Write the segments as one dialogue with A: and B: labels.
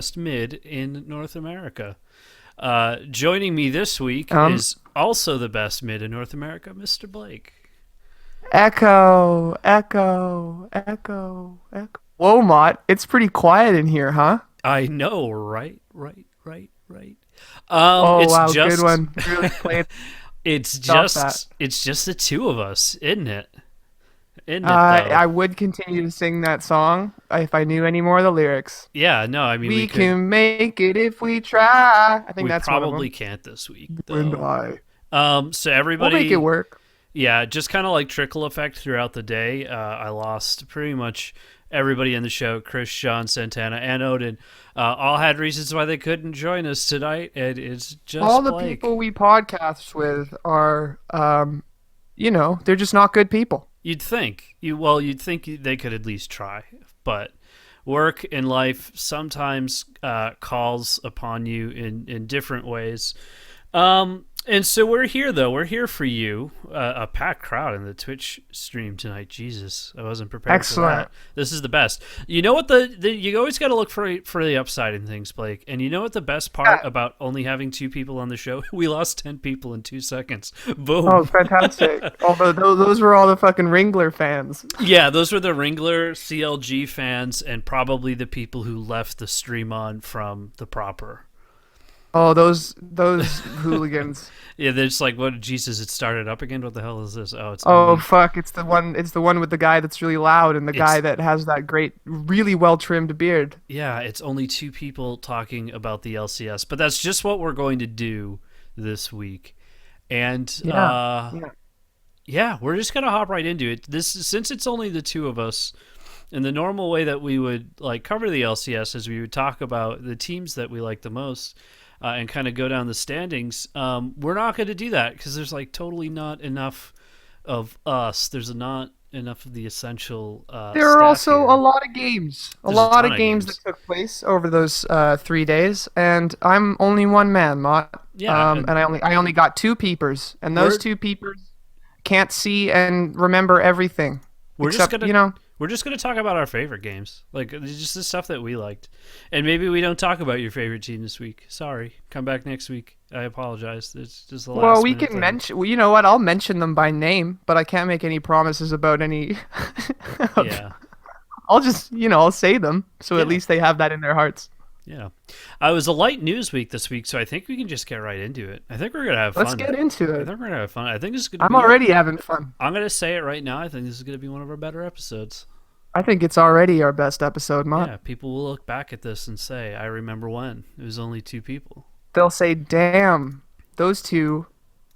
A: best mid in North America. Joining me this week
B: Um,
A: is also the best mid in North America, Mr. Blake.
B: echo, echo, echo, echo. Whoa, Mott, it's pretty quiet in here, huh?
A: I know, right, right, right, right.
B: Oh,
A: It's
B: wow, good
A: just,
B: one. Really playing
A: it's
B: off that.
A: just, it's just the two of us, isn't it? Isn't it though?
B: I would continue to sing that song if I knew any more of the lyrics.
A: Yeah, no, I mean we
B: We
A: could,
B: can make it if we try. I think
A: we
B: that's one of
A: probably
B: them.
A: can't this week
B: You and
A: though.
B: I.
A: So
B: We'll make it
A: everybody,
B: work.
A: yeah, just kind of like trickle effect throughout the day. I lost pretty much everybody in the show. Chris, Sean, Santana, and Odin all had reasons why they couldn't join us tonight, and it's
B: All
A: just
B: the people
A: Blake.
B: we podcast with are, they're just not good people.
A: You'd think they could at least try, but work and life sometimes calls upon you in different ways. And so we're here, though. We're here for you. A packed crowd in the Twitch stream tonight. Jesus, I wasn't prepared for
B: Excellent.
A: that. This is the best. You know what the you always got to look for the upside in things, Blake. And you know what the best part
B: Yeah.
A: about only having two people on the show? We lost 10 people in 2 seconds.
B: Oh,
A: Boom.
B: fantastic. Although those were all the fucking Ringler fans.
A: Yeah, those were the Ringler CLG fans and probably the people who left the stream on from the proper.
B: Oh, those hooligans.
A: Yeah, they're just like, what? Jesus, it started up again. What the hell is this? Oh, it's
B: Oh
A: only
B: fuck, it's the one. It's the one with the guy that's really loud and the guy
A: it's
B: that has that great, really well trimmed beard.
A: yeah, it's only two people talking about the LCS, but that's just what we're going to do this week. And
B: Yeah, yeah.
A: yeah, we're just gonna hop right into it. This since it's only the two of us. In the normal way that we would like cover the LCS, is we would talk about the teams that we like the most, and kind of go down the standings. We're not going to do that because there's like totally not enough of us. There's not enough of the essential
B: There are
A: staff
B: also a
A: here.
B: lot of games, a
A: There's a
B: lot
A: ton
B: of
A: of
B: games that
A: games.
B: took place over those 3 days, and I'm only one man, Mott.
A: Yeah,
B: And I only got two peepers, and those
A: we're
B: two peepers can't see and remember everything,
A: we're just
B: except
A: gonna we're just gonna talk about our favorite games, like just the stuff that we liked, and maybe we don't talk about your favorite team this week. Sorry, come back next week. I apologize. It's just a
B: Well,
A: last
B: we
A: minute
B: can
A: thing.
B: mention. Well, you know what? I'll mention them by name, but I can't make any promises about any. of,
A: Yeah,
B: I'll just, I'll say them, so at
A: yeah.
B: least they have that in their hearts.
A: Yeah. I was a light news week this week, so I think we can just get right into it. I think we're going to have
B: Let's
A: fun.
B: get into
A: I
B: it.
A: think we're going to have fun. I think this is going to
B: I'm
A: be,
B: already having fun.
A: I'm going to say it right now. I think this is going to be one of our better episodes.
B: I think it's already our best episode, Mott.
A: Yeah, people will look back at this and say, I remember when. It was only two people.
B: They'll say, "Damn, those two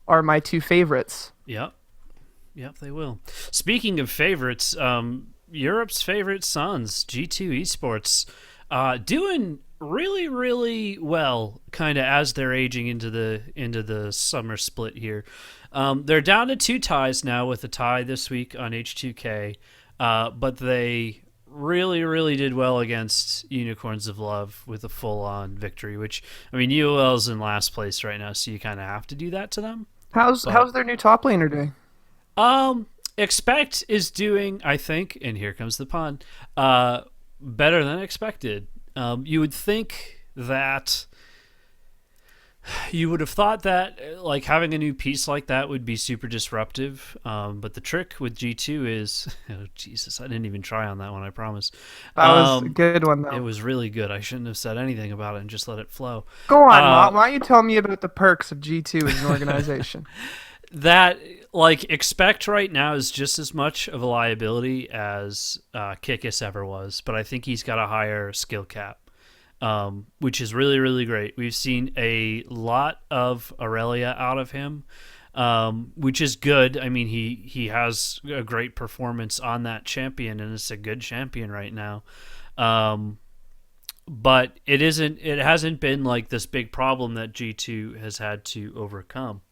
B: are my two favorites."
A: Yep. Yep, they will. Speaking of favorites, Europe's favorite sons, G2 Esports, doing really, really well, kind of as they're aging into the summer split here. They're down to two ties now, with a tie this week on H2K, but they really, really did well against Unicorns of Love with a full-on victory. Which, I mean, UOL's in last place right now, so you kind of have to do that to them.
B: How's
A: But
B: their new top laner doing?
A: um, Expect is doing, I think, and here comes the pun, better than expected. You would think that you would have thought that like having a new piece like that would be super disruptive. But the trick with G2 is, oh Jesus, I didn't even try on that one. I promise.
B: That was a good one
A: It
B: though.
A: was really good. I shouldn't have said anything about it and just let it flow.
B: Go on,
A: Uh,
B: Mott. Why don't you tell me about the perks of G2 as an organization?
A: that like expect right now is just as much of a liability as Kikis ever was, but I think he's got a higher skill cap, which is really really great. We've seen a lot of Aurelia out of him, which is good. I mean, he has a great performance on that champion, and it's a good champion right now. Um, but it isn't. It hasn't been like this big problem that G2 has had to overcome.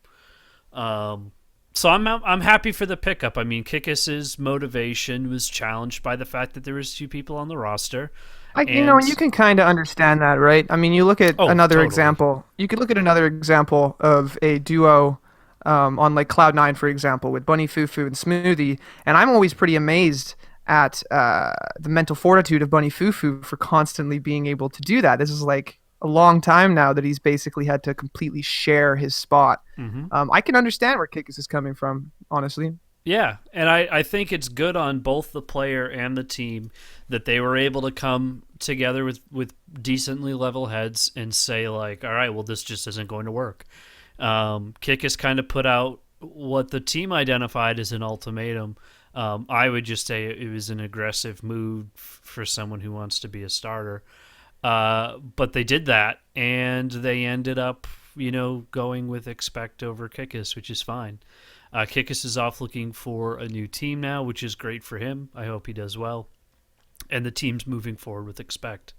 A: Um, so I'm happy for the pickup. I mean, Kikis's motivation was challenged by the fact that there was two people on the roster,
B: And
A: and
B: you can kind of understand that, right? I mean, you look at
A: oh,
B: another
A: totally.
B: example. You could look at another example of a duo on like Cloud9, for example, with Bunny Fufu and Smoothie. And I'm always pretty amazed at the mental fortitude of Bunny Fufu for constantly being able to do that. This is like a long time now that he's basically had to completely share his spot.
A: Mm-hmm.
B: I can understand where Kikis is coming from, honestly.
A: Yeah, and I think it's good on both the player and the team that they were able to come together with decently level heads and say like, all right, well, this just isn't going to work. Kick has kind of put out what the team identified as an ultimatum. I would just say it was an aggressive move for someone who wants to be a starter. But they did that, and they ended up, going with expect over Kickus, which is fine. Kickus is off looking for a new team now, which is great for him. I hope he does well. And the team's moving forward with expect.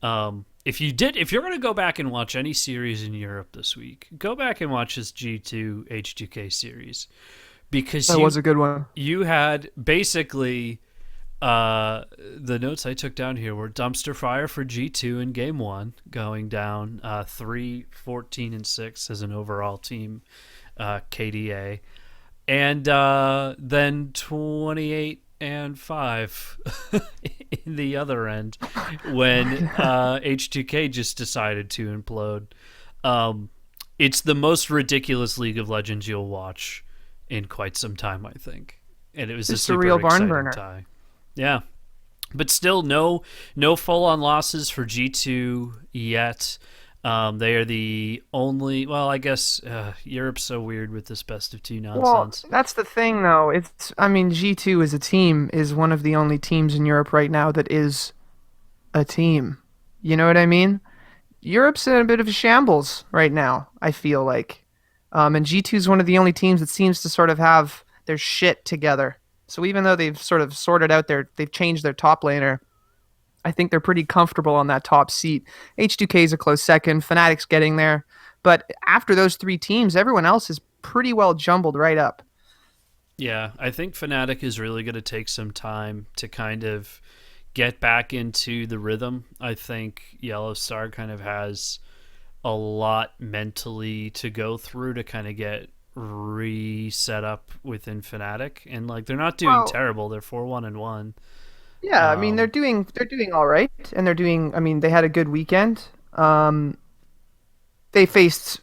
A: If you're going to go back and watch any series in Europe this week, go back and watch this G2 H2K series because
B: That was a good one.
A: you had basically the notes I took down here were dumpster fire for G2 in game one, going down 3-14-6 as an overall team KDA, and then 28-5 in the other end when H2K just decided to implode. It's the most ridiculous League of Legends you'll watch in quite some time, I think, and it was a
B: Just a
A: super
B: real barn
A: exciting
B: burner.
A: tie. Yeah, but still, no full on losses for G2 yet. They are the only. Well, I guess Europe's so weird with this best of two
B: Well,
A: nonsense.
B: that's the thing, though. I mean, G2 as a team is one of the only teams in Europe right now that is a team. You know what I mean? Europe's in a bit of a shambles right now, I feel like. And G2 is one of the only teams that seems to sort of have their shit together. So even though they've sort of sorted out they've changed their top laner, I think they're pretty comfortable on that top seat. H2K is a close second. Fnatic's getting there. But after those three teams, everyone else is pretty well jumbled right up.
A: Yeah, I think Fnatic is really going to take some time to kind of get back into the rhythm. I think Yellow Star kind of has a lot mentally to go through to kind of get reset up within Fnatic, and like they're not doing
B: Well,
A: terrible. They're 4-1-1.
B: yeah, I mean
A: Um,
B: they're doing all right, and they're doing. I mean they had a good weekend. They faced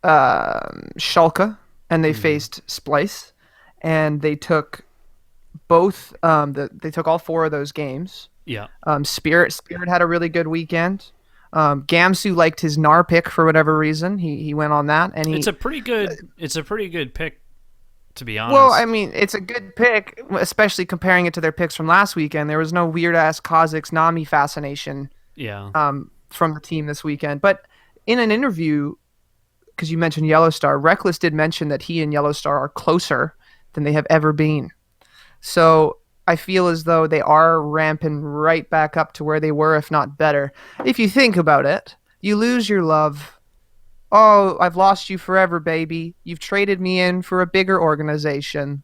B: Schalke and they
A: mhm.
B: faced Splice, and they took both. They took all four of those games.
A: Yeah,
B: Spirit had a really good weekend. Gamsu liked his Nar pick for whatever reason. He went on that, and
A: it's
B: he
A: a pretty good. It's a pretty good pick, to be
B: well, I
A: honest.
B: mean, it's a good pick, especially comparing it to their picks from last weekend. There was no weird ass Kazakhs Nami fascination
A: Yeah.
B: from the team this weekend. But in an interview, because you mentioned Yellowstar, Reckless did mention that he and Yellowstar are closer than they have ever been. So I feel as though they are ramping right back up to where they were, if not better. If you think about it, you lose your love. Oh, I've lost you forever, baby. You've traded me in for a bigger organization,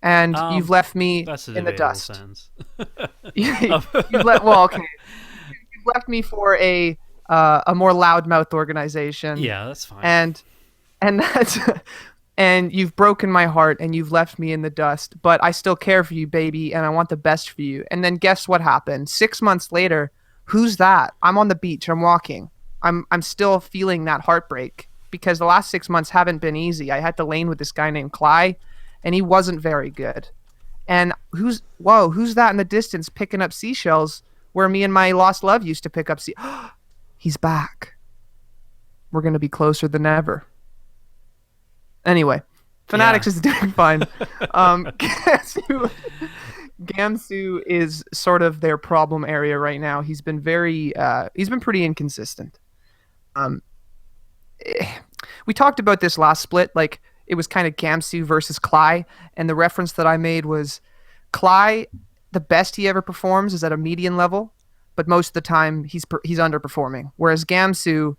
B: and you've
A: Um,
B: left me
A: that's a
B: in the
A: debatable
B: dust.
A: sentence.
B: You've let well, okay. You've left me for a more loudmouth organization,
A: Yeah, that's fine.
B: and that's and you've broken my heart and you've left me in the dust. But I still care for you, baby, and I want the best for you. And then guess what happened? 6 months later, who's that? I'm on the beach. I'm walking. I'm still feeling that heartbreak because the last 6 months haven't been easy. I had to lane with this guy named Cly, and he wasn't very good. And who's that in the distance picking up seashells where me and my lost love used to pick up sea? He's back. We're gonna be closer than ever. Anyway,
A: Yeah.
B: Fanatics is doing fine. Gamsu, Gamsu is sort of their problem area right now. He's been pretty inconsistent. Um, we talked about this last split, like it was kind of Gamsu versus Cly, and the reference that I made was Cly, the best he ever performs is at a median level, but most of the time he's underperforming. Whereas Gamsu,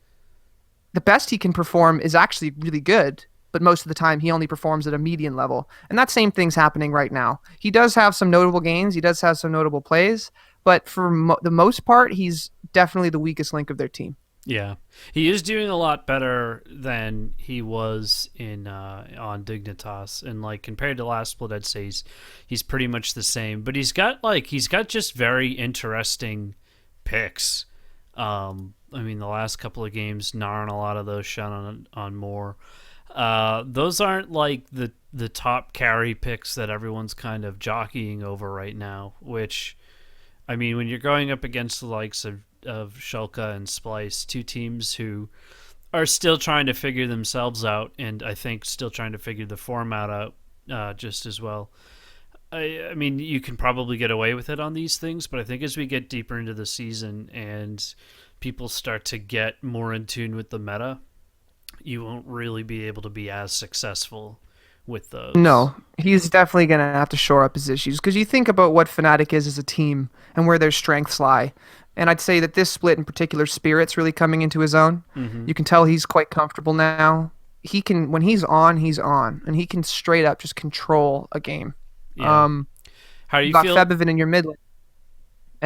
B: the best he can perform is actually really good, but most of the time he only performs at a median level. And that same thing's happening right now. He does have some notable gains, he does have some notable plays, but for the most part, he's definitely the weakest link of their team.
A: Yeah, he is doing a lot better than he was in on Dignitas, and like compared to last split, I'd say he's pretty much the same. But he's got just very interesting picks. I mean, the last couple of games, Nar a lot of those shot on more. Those aren't like the top carry picks that everyone's kind of jockeying over right now, which I mean, when you're going up against the likes of Shulka and Splice, two teams who are still trying to figure themselves out, and I think still trying to figure the format out just as well. I mean, you can probably get away with it on these things, but I think as we get deeper into the season and people start to get more in tune with the meta, you won't really be able to be as successful with those.
B: No, he's definitely going to have to shore up his issues because you think about what Fnatic is as a team and where their strengths lie. And I'd say that this split in particular, Spirit's really coming into his own.
A: Mm-hmm.
B: You can tell he's quite comfortable now. He can, when he's on, and he can straight up just control a game.
A: Yeah.
B: Um,
A: How do
B: you
A: you
B: got
A: feel?
B: Febivin in your mid lane,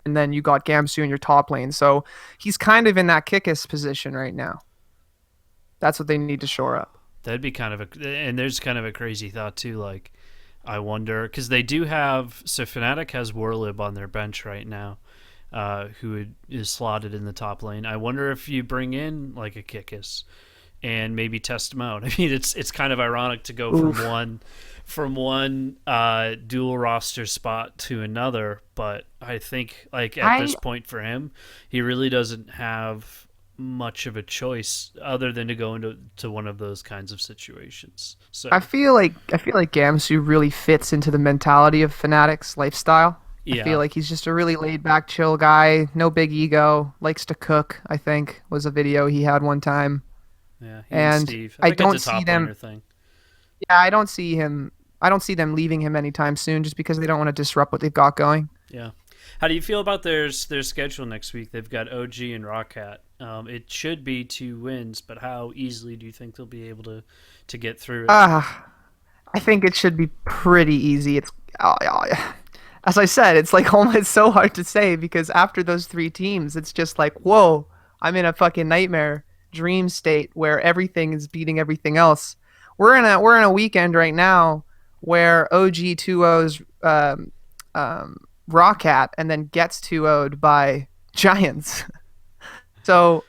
B: and then you got Gamsu in your top lane. So he's kind of in that Kickus position right now. That's what they need to shore up.
A: That'd be kind of a, and there's kind of a crazy thought too. Like, I wonder because they do have so Fnatic has Warlib on their bench right now, who is slotted in the top lane. I wonder if you bring in like a Kickus and maybe test him out. I mean, it's kind of ironic to go
B: Oof.
A: from one dual roster spot to another, but I think like at
B: I
A: this point for him, he really doesn't have much of a choice other than to go into one of those kinds of situations.
B: I
A: So
B: feel like Gamsu really fits into the mentality of Fnatic's lifestyle. I feel
A: yeah,
B: like he's just a really laid back, chill guy, no big ego, likes to cook, I think was a video he had one time.
A: yeah, he and
B: And
A: Steve. I
B: I
A: think it's
B: don't
A: a
B: see
A: top
B: them
A: laner thing.
B: yeah, I don't see them leaving him anytime soon just because they don't want to disrupt what they've got going.
A: Yeah. How do you feel about their schedule next week? They've got OG and Rockhat. It should be 2 wins, but how easily do you think they'll be able to get through it?
B: Ah, I think it should be pretty easy. As I said, it's like almost so hard to say because after those three teams, it's just like, whoa, I'm in a fucking nightmare dream state where everything is beating everything else. We're in a weekend right now where OG 2-0's Rockhat and then gets 2-0'd by Giants. So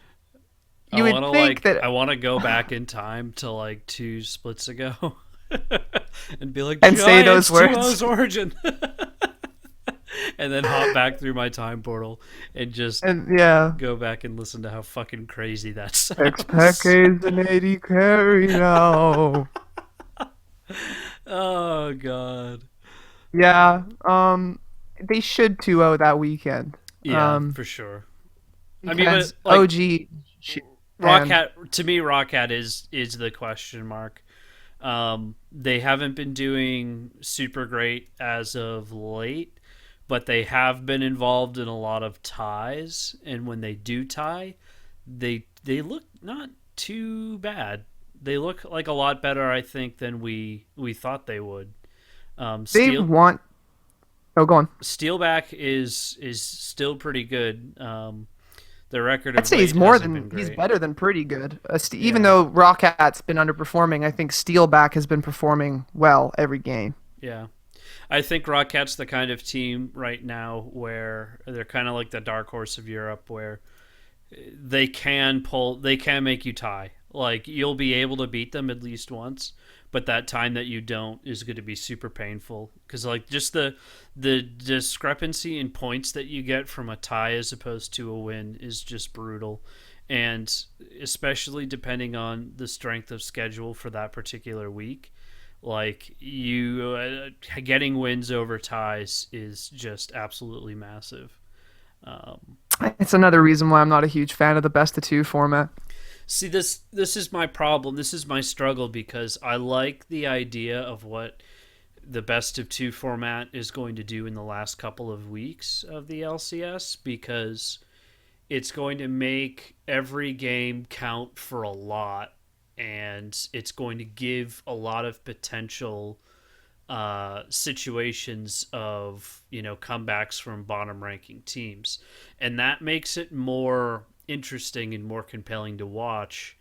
B: you would think that
A: I want to go back in time to like 2 splits ago and be like
B: and say those
A: Giants
B: words
A: 2-0's origin. And then hop back through my time portal and just
B: and yeah.
A: go back and listen to how fucking crazy that
B: Expect
A: sounds.
B: is an 80 carry now.
A: Oh god.
B: Yeah, they should 2-0 that weekend.
A: Yeah,
B: Um,
A: for sure. I mean, but
B: because
A: like
B: OG and
A: Rockhat to me, Rockhat is the question mark. They haven't been doing super great as of late, but they have been involved in a lot of ties, and when they do tie, they look not too bad. They look like a lot better, I think, than we thought they would.
B: they
A: Steel
B: want. Oh, go on.
A: Steelback is still pretty good. The record
B: I'd
A: of
B: say
A: late hasn't been
B: he's
A: great.
B: better than pretty good. Even
A: Yeah,
B: though Rockhat's been underperforming, I think Steelback has been performing well every game.
A: yeah. I think Rocket's the kind of team right now where they're kind of like the dark horse of Europe, where they can make you tie. Like you'll be able to beat them at least once, but that time that you don't is going to be super painful because like just the discrepancy in points that you get from a tie as opposed to a win is just brutal, and especially depending on the strength of schedule for that particular week. Like you getting wins over ties is just absolutely massive. Um,
B: It's another reason why I'm not a huge fan of the best of two format.
A: See, this is my problem. This is my struggle because I like the idea of what the best of two format is going to do in the last couple of weeks of the LCS because it's going to make every game count for a lot, and it's going to give a lot of potential situations of comebacks from bottom ranking teams, and that makes it more interesting and more compelling to watch.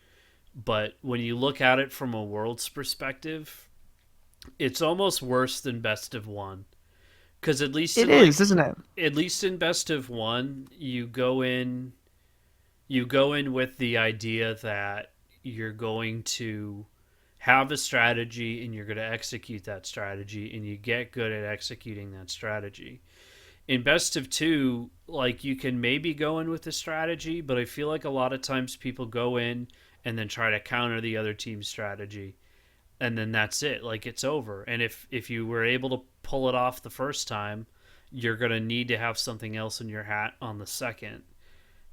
A: But when you look at it from a world's perspective, it's almost worse than best of one. Because
B: It is, isn't it?
A: at least in best of one, you go in with the idea that you're going to have a strategy and you're going to execute that strategy and you get good at executing that strategy. In best of two, like you can maybe go in with a strategy, but I feel like a lot of times people go in and then try to counter the other team's strategy, and then that's it. Like it's over. And if you were able to pull it off the first time, you're gonna need to have something else in your hat on the second.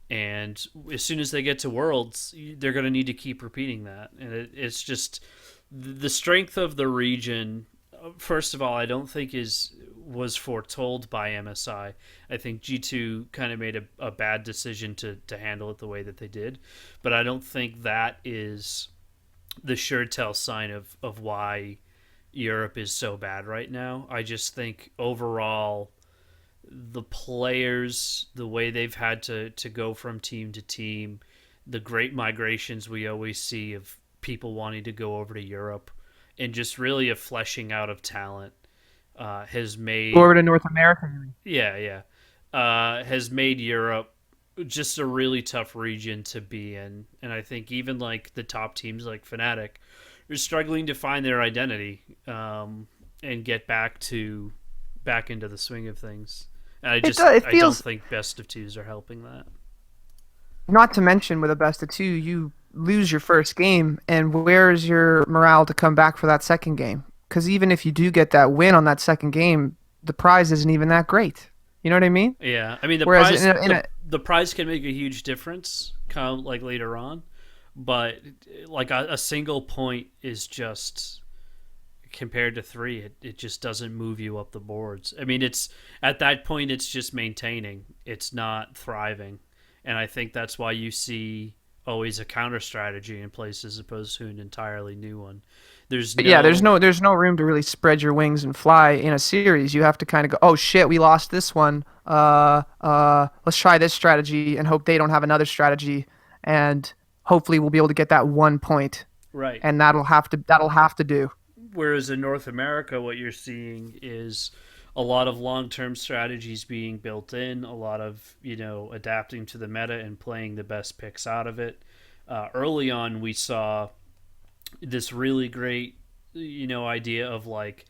A: And as soon as they get to Worlds, they're gonna need to keep repeating that. And it's just the strength of the region. First of all, I don't think is was foretold by MSI. I think G2 kind of made a bad decision to handle it the way that they did, but I don't think that is the sure tell sign of why Europe is so bad right now. I just think overall the players, the way they've had to go from team to team, the great migrations we always see of people wanting to go over to Europe, and just really a fleshing out of talent has
B: Go
A: made
B: over to North America.
A: yeah has made Europe just a really tough region to be in. And I think even like the top teams like Fnatic are struggling to find their identity and get back into the swing of things. And
B: It does. It
A: I don't
B: feels.
A: think best of twos are helping that.
B: Not to mention, with a best of two, you lose your first game, and where's your morale to come back for that second game? Because even if you do get that win on that second game, the prize isn't even that great. You know what I mean?
A: Yeah, I mean
B: Whereas in a
A: the prize can make a huge difference come like later on, but like a single point is just compared to three, it just doesn't move you up the boards. I mean, it's at that point it's just maintaining. It's not thriving, and I think that's why you see always a counter strategy in place as opposed to an entirely new one. There's
B: Yeah,
A: no
B: there's no room to really spread your wings and fly in a series. You have to kind of go, oh shit, we lost this one. Let's try this strategy and hope they don't have another strategy, and hopefully we'll be able to get that 1 point,
A: right.
B: and that'll have to do.
A: Whereas in North America, what you're seeing is a lot of long-term strategies being built in, a lot of adapting to the meta and playing the best picks out of it. Early on, we saw this really great idea of like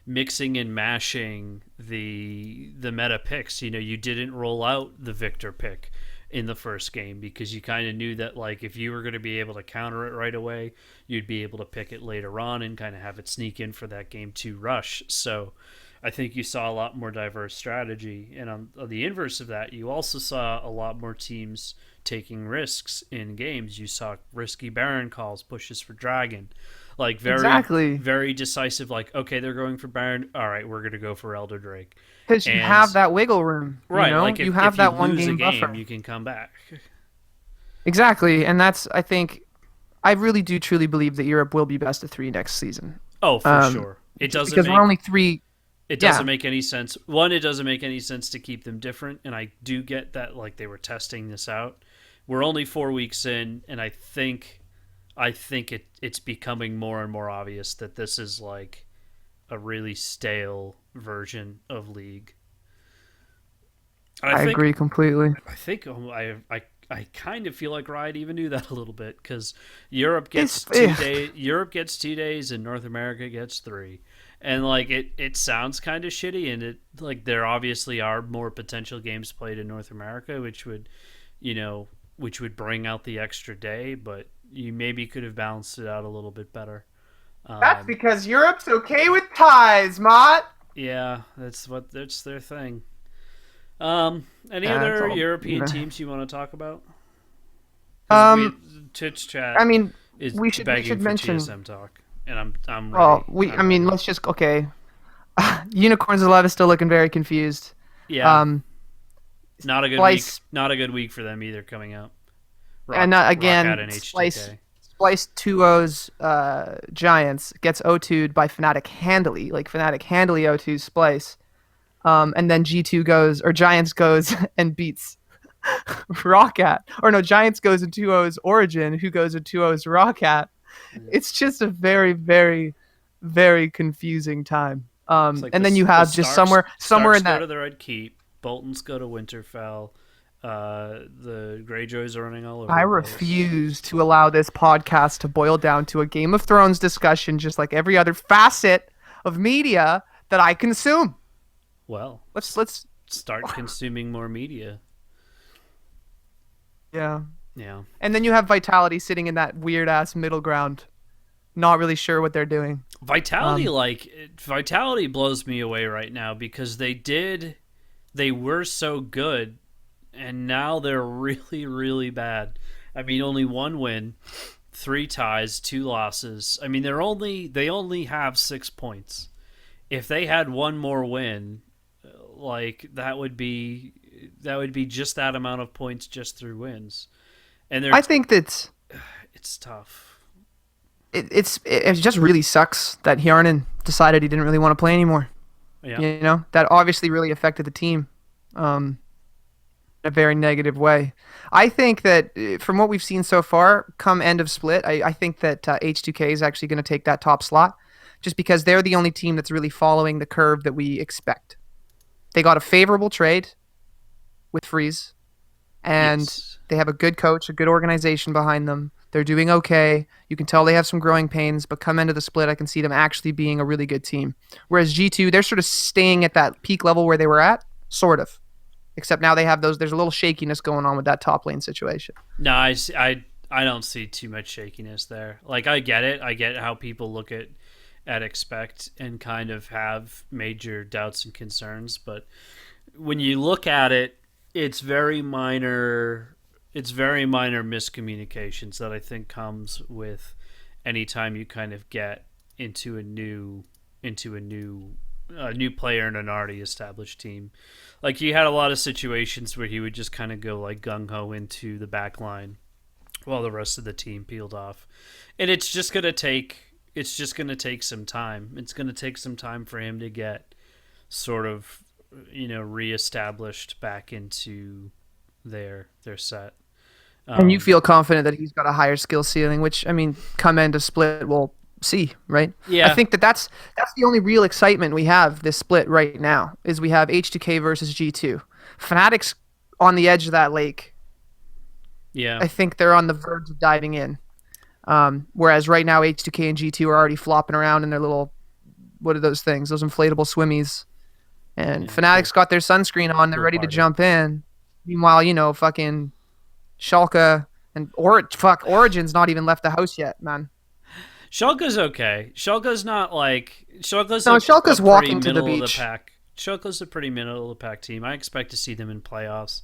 A: mixing and mashing the meta picks. You didn't roll out the Victor pick in the first game because you kind of knew that like if you were going to be able to counter it right away, you'd be able to pick it later on and kind of have it sneak in for that game 2 rush. So I think you saw a lot more diverse strategy, and on the inverse of that, you also saw a lot more teams taking risks in games. You saw risky Baron calls, pushes for Dragon, like
B: Exactly,
A: very decisive. Like, okay, they're going for Baron. All right, we're gonna go for Elder Drake.
B: because you
A: And
B: have that wiggle room. You
A: right,
B: know,
A: like
B: you
A: if
B: have
A: you
B: that one
A: lose a
B: game
A: game,
B: buffer.
A: you can come back.
B: Exactly, and that's I think I really do truly believe that Europe will be best of three next season.
A: Oh, for
B: Um,
A: sure. It
B: just
A: doesn't
B: because we're
A: make
B: only three.
A: it doesn't
B: Yeah,
A: make any sense. One, it doesn't make any sense to keep them different, and I do get that like they were testing this out. We're only 4 weeks in, and I think it's becoming more and more obvious that this is like a really stale version of League. And
B: I agree completely.
A: I kind of feel like Riot even knew that a little bit because Europe gets
B: It's
A: 2 days. Europe gets 2 days, and North America gets three. And like it sounds kind of shitty, and it like there obviously are more potential games played in North America, you know, which would bring out the extra day. But you maybe could have balanced it out a little bit better.
B: That's
A: Um,
B: because Europe's okay with ties, Mott.
A: yeah, that's their thing. Any
B: Yeah, it's
A: other
B: all.
A: European teams you want to talk about? Because we
B: Um,
A: Twitch
B: I
A: chat
B: mean,
A: is
B: we
A: begging
B: should
A: for
B: mention.
A: TSM talk, and I'm
B: Well,
A: ready.
B: I
A: I'm
B: mean,
A: ready.
B: let's just okay. Unicorns Alive is still looking very confused.
A: Yeah,
B: Um,
A: not a good week.
B: Splice
A: Not a good week for them either. Coming up,
B: and
A: rock out
B: again,
A: in
B: Splice
A: HTK.
B: Splice 2-0's Giants gets O2'd by Fnatic handily. Like Fnatic handily O2's Splice. And then G2 goes or Giants goes and beats Roccat. Or no, Giants goes in 2-0's Origin, who goes in 2-0's Roccat.
A: Yeah.
B: It's just a very, very, very confusing time.
A: It's like
B: And then you
A: the
B: have just
A: Starks
B: somewhere
A: Starks
B: in
A: go
B: that.
A: to the Red Keep, Boltons go to Winterfell. The Greyjoys are running all over
B: I
A: the place.
B: refuse to allow this podcast to boil down to a Game of Thrones discussion, just like every other facet of media that I consume.
A: Well,
B: Let's
A: start consuming more media.
B: yeah.
A: Yeah.
B: And then you have Vitality sitting in that weird ass middle ground, not really sure what they're doing.
A: Vitality
B: Um,
A: like Vitality blows me away right now because they were so good and now they're really really bad. I mean only one win, three ties, two losses. I mean they only have 6 points. If they had one more win, like that would be just that amount of points just through wins. And
B: I think that
A: it's tough.
B: it just really sucks that Hjarnan decided he didn't really want to play anymore.
A: Yeah.
B: You know, that obviously really affected the team um, in a very negative way. I think that from what we've seen so far, come end of split, I think that H2K is actually going to take that top slot just because they're the only team that's really following the curve that we expect. They got a favorable trade with Freeze, and
A: Yes.
B: they have a good coach, a good organization behind them. They're doing okay. You can tell they have some growing pains, but come into the split, I can see them actually being a really good team. Whereas G2, they're sort of staying at that peak level where they were at, sort of. Except now they have those. There's a little shakiness going on with that top lane situation.
A: No, I don't see too much shakiness there. Like I get it. I get how people look at expect and kind of have major doubts and concerns, but when you look at it, it's very minor. It's very minor miscommunications that I think comes with anytime you kind of get into into a new a new player in an already established team. Like he had a lot of situations where he would just kind of go like gung ho into the back line while the rest of the team peeled off, and it's just gonna take some time. It's gonna take some time for him to get sort of reestablished back into their set.
B: And you
A: Um,
B: feel confident that he's got a higher skill ceiling, which I mean, come end of split, we'll see, right? I
A: yeah,
B: think that that's the only real excitement we have this split right now is we have H2K versus G2. Fnatic's on the edge of that lake.
A: yeah,
B: I think they're on the verge of diving in. Whereas right now H2K and G2 are already flopping around in their little what are those things? Those inflatable swimmies. And
A: yeah. Pool
B: Fnatic's got their sunscreen on. They're
A: pool
B: ready to
A: party.
B: jump in. Meanwhile, fucking Schalke and Origin's not even left the house yet, man.
A: Schalke's okay. Schalke's
B: No,
A: a
B: Schalke's
A: pretty
B: walking to the
A: middle of the
B: beach.
A: pack. Schalke's a pretty middle of the pack team. I expect to see them in playoffs.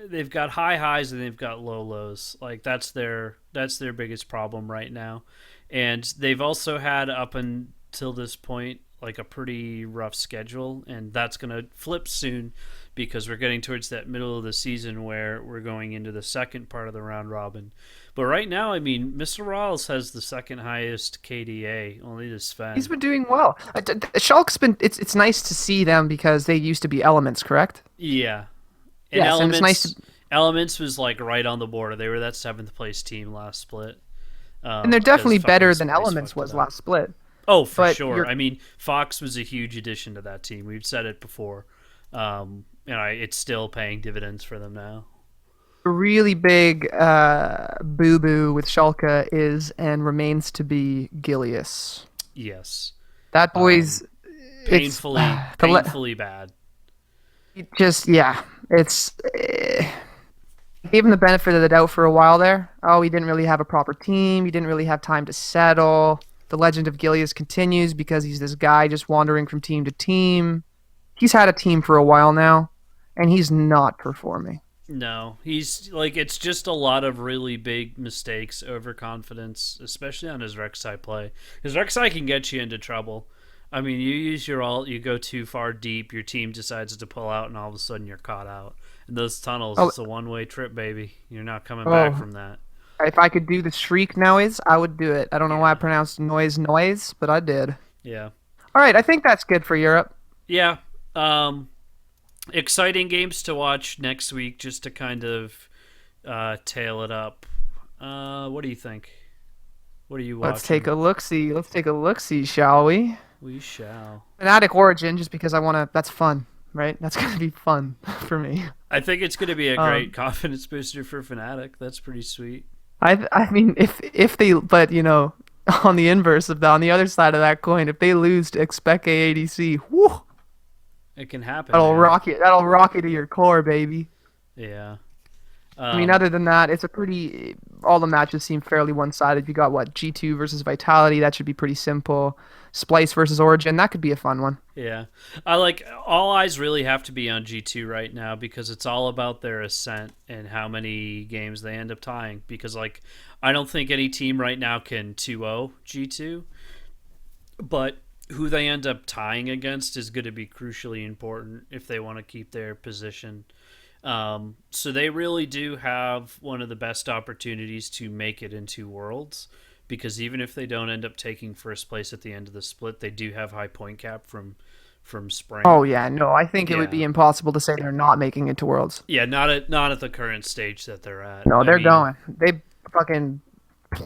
A: They've got high highs and they've got low lows. Like that's their biggest problem right now. And they've also had up until this point like a pretty rough schedule, and that's gonna flip soon because we're getting towards that middle of the season where we're going into the second part of the round robin. But right now, I mean, Mr. Rawls has the second highest KDA, only to
B: He's
A: Sven.
B: been doing well. Schalke's been. It's nice to see them because they used to be Elements, correct?
A: Yeah, and
B: Yes, and it's nice to.
A: Elements was like right on the border. They were that seventh place team last split
B: And they're
A: because
B: definitely
A: fucking
B: better than
A: Spice
B: Elements
A: fucked it
B: was
A: up.
B: last split.
A: Oh, for
B: But
A: sure.
B: you're
A: I mean, Fox was a huge addition to that team. We've said it before, and it's still paying dividends for them now.
B: a really big boo boo with Schalke is and remains to be Gilius.
A: Yes,
B: That
A: um,
B: boy's it's
A: painfully bad.
B: just yeah. It's gave him the benefit of the doubt for a while there. Oh, he didn't really have a proper team. He didn't really have time to settle. The legend of Gilius continues because he's this guy just wandering from team to team. He's had a team for a while now, and he's not performing.
A: No, he's like it's just a lot of really big mistakes, overconfidence, especially on his Rek'Sai play. His Rek'Sai can get you into trouble. I mean, you use your ult, you go too far deep, your team decides to pull out, and all of a sudden you're caught out. And those tunnels,
B: Oh,
A: it's a one-way trip, baby. You're not coming back
B: oh.
A: from that.
B: If I could do the shriek noise, I would do it. I don't know why I
A: Yeah,
B: pronounced noise, but I did.
A: yeah,
B: All right, I think that's good for Europe.
A: yeah. Um, exciting games to watch next week, just to kind of tail it up. What do you think? What are you
B: Let's take
A: watching?
B: a look see. Let's take a look see, shall we?
A: We shall.
B: Fanatic Origin, just because I want to. That's fun, right? That's gonna be fun for me.
A: I think it's going to be a great
B: Um,
A: confidence booster for Fnatic. That's pretty sweet.
B: I mean, if they, but on the inverse of that, on the other side of that coin, if they lose to expect AADC, whoo,
A: It can happen,
B: that'll
A: man.
B: rock it. That'll rock it to your core, baby.
A: Yeah.
B: I mean,
A: Um,
B: other than that, it's a pretty. All the matches seem fairly one-sided. You got what G2 versus Vitality. That should be pretty simple. Splice versus Origin. That could be a fun one.
A: yeah. I like all eyes really have to be on G2 right now because it's all about their ascent and how many games they end up tying because like I don't think any team right now can 2-0 G2, but who they end up tying against is going to be crucially important if they want to keep their position. So they really do have one of the best opportunities to make it into Worlds because even if they don't end up taking first place at the end of the split, they do have high point cap from spring.
B: Oh yeah, no, I think it would
A: Yeah,
B: be impossible to say they're not making it to Worlds.
A: yeah, not at the current stage that they're at.
B: No,
A: I
B: they're
A: mean,
B: going. They fucking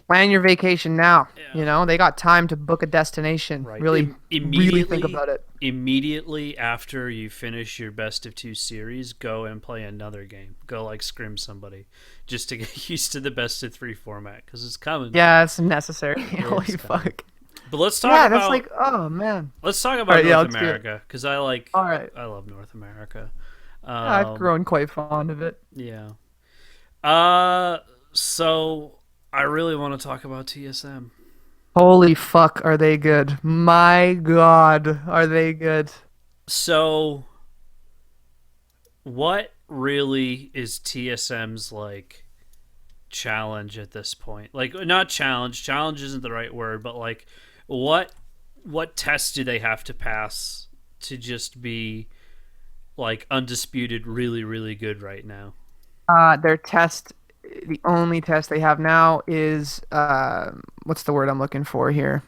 B: plan your vacation now.
A: yeah,
B: They got time to book a destination.
A: right.
B: Really think about it.
A: Immediately after you finish your best of two series, go and play another game. Go like scrim somebody, just to get used to the best of three format because it's coming.
B: Yeah, it's necessary.
A: It's
B: Holy
A: coming.
B: fuck.
A: But let's talk
B: Yeah, that's like,
A: about
B: oh man.
A: let's talk
B: All
A: about
B: right, yeah,
A: North
B: let's do it.
A: America because
B: All right.
A: I love North America.
B: Yeah, I've
A: Um,
B: grown quite fond of it.
A: yeah. Uh, so I really want to talk about TSM.
B: Holy fuck, are they good? My god, are they good?
A: So what really is TSM's like challenge at this point? Like not challenge. Challenge isn't the right word, but like what what tests do they have to pass to just be like undisputed really really good right now?
B: Their test, the only test they have now is what's the word I'm looking for here?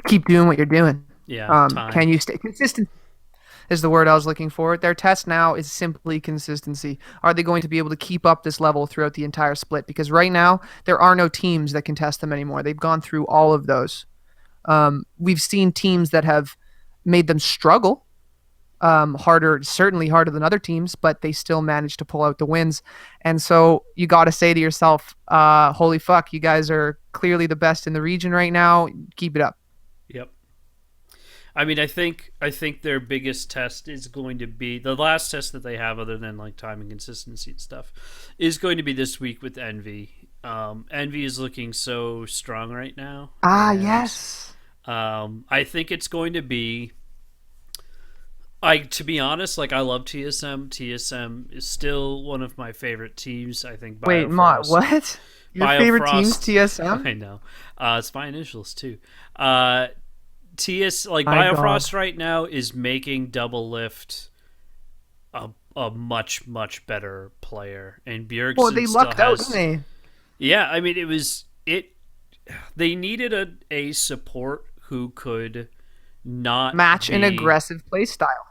B: Keep doing what you're doing.
A: Yeah, time.
B: Can you stay consistent? Is the word I was looking for. Their test now is simply consistency. Are they going to be able to keep up this level throughout the entire split? Because right now there are no teams that can test them anymore. They've gone through all of those. We've seen teams that have made them struggle harder, certainly harder than other teams, but they still manage to pull out the wins. And so you got to say to yourself, holy fuck, you guys are clearly the best in the region right now. Keep it up.
A: Yep. I mean, I think their biggest test is going to be the last test that they have, other than like time and consistency and stuff, is going to be this week with Envy. Envy is looking so strong right now,
B: Ah,
A: and
B: yes.
A: I think it's going to be. I to be honest, like I love TSM. TSM is still one of my favorite teams. I think
B: Wait, Mott,
A: Biofrost.
B: what? Your favorite team's
A: Biofrost.
B: TSM?
A: I know. It's my initials too. Uh, like
B: My God.
A: Biofrost right now is making Double Lift a much better player, and
B: Well,
A: Bjergsen
B: they
A: still
B: lucked out, didn't
A: has.
B: they?
A: Yeah, I mean it was it. They needed a support who could not
B: Match an
A: be
B: aggressive play style.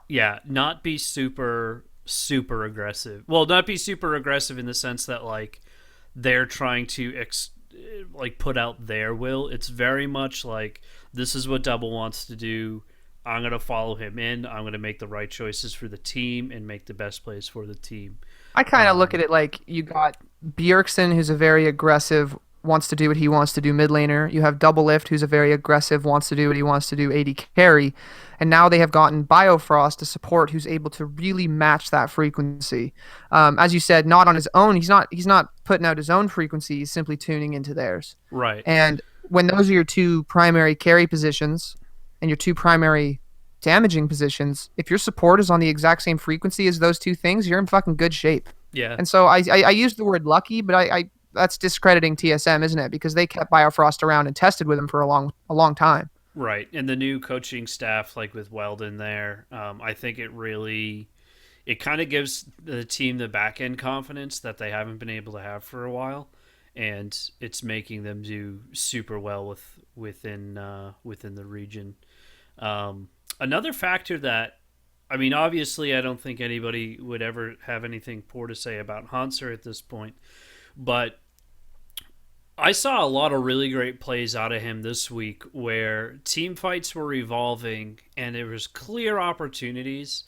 A: not be super aggressive. Well, not be super aggressive in the sense that like they're trying to like put out their will. It's very much like this is what Double wants to do. I'm gonna follow him in. I'm gonna make the right choices for the team and make the best plays for the team.
B: I kind of look at
A: Um,
B: it like you got Bjergsen, who's a very aggressive, wants to do what he wants to do mid laner. You have Double Lift, who's a very aggressive, wants to do what he wants to do AD carry. And now they have gotten Biofrost to support, who's able to really match that frequency. As you said, not on his own. He's not putting out his own frequency. He's simply tuning into theirs.
A: right.
B: And when those are your two primary carry positions and your two primary damaging positions, if your support is on the exact same frequency as those two things, you're in fucking good shape.
A: Yeah.
B: And so I use the word lucky, but I that's discrediting TSM, isn't it? Because they kept Biofrost around and tested with him for a long time.
A: Right. And the new coaching staff, like with Weldon there, I think it kind of gives the team the back end confidence that they haven't been able to have for a while, and it's making them do super well within the region. Another factor that I mean, obviously, I don't think anybody would ever have anything poor to say about Hanser at this point, but I saw a lot of really great plays out of him this week where team fights were evolving and there was clear opportunities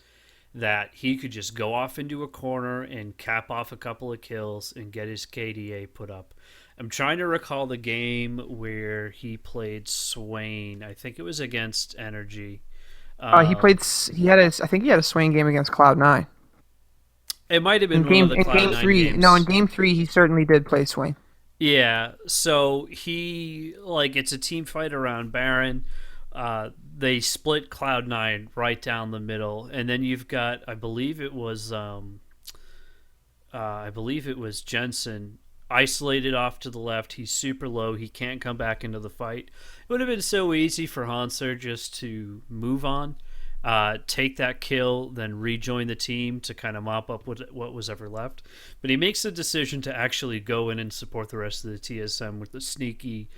A: that he could just go off into a corner and cap off a couple of kills and get his KDA put up. I'm trying to recall the game where he played Swain. I think it was against Energy.
B: He
A: Um,
B: played. He had a. I think he had a swing game against Cloud9.
A: it might have been one of the
B: In game
A: Cloud9
B: three, no, in
A: games.
B: game three, he certainly did play swing.
A: Yeah, so it's a team fight around Baron. They split Cloud9 right down the middle, and then you've got, I believe it was Jensen isolated off to the left. He's super low. He can't come back into the fight. It would have been so easy for Hanser just to move on, take that kill, then rejoin the team to kind of mop up what was ever left. But he makes the decision to actually go in and support the rest of the TSM with the sneaky.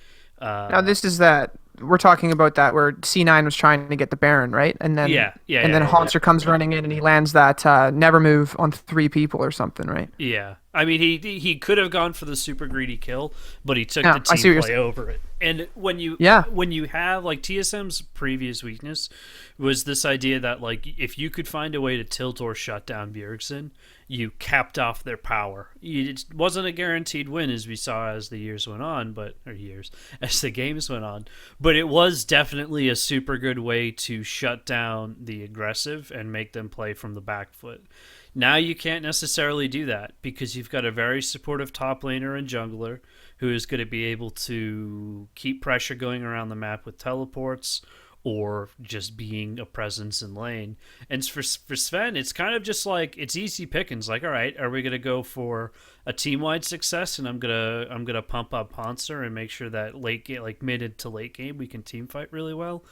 B: Now
A: Uh,
B: this is that we're talking about that where C9 was trying to get the Baron, right?
A: yeah, yeah,
B: And
A: yeah,
B: then
A: yeah, yeah.
B: Hanser comes running in and he lands that never move on three people or something, right?
A: Yeah, I mean he could have gone for the super greedy kill, but he took the
B: Yeah, I
A: team
B: see what you're
A: play
B: saying.
A: over it. And
B: Yeah,
A: when you have like TSM's previous weakness was this idea that like if you could find a way to tilt or shut down Bjergsen, you capped off their power. It wasn't a guaranteed win as we saw as the years went on, but or years as the games went on. But it was definitely a super good way to shut down the aggressive and make them play from the back foot. Now you can't necessarily do that because you've got a very supportive top laner and jungler who is going to be able to keep pressure going around the map with teleports or just being a presence in lane. And for Sven, it's kind of just like it's easy pickings. Like, all right, are we going to go for a team wide success? And I'm gonna pump up Ponser and make sure that late game, like mid to late game, we can team fight really well.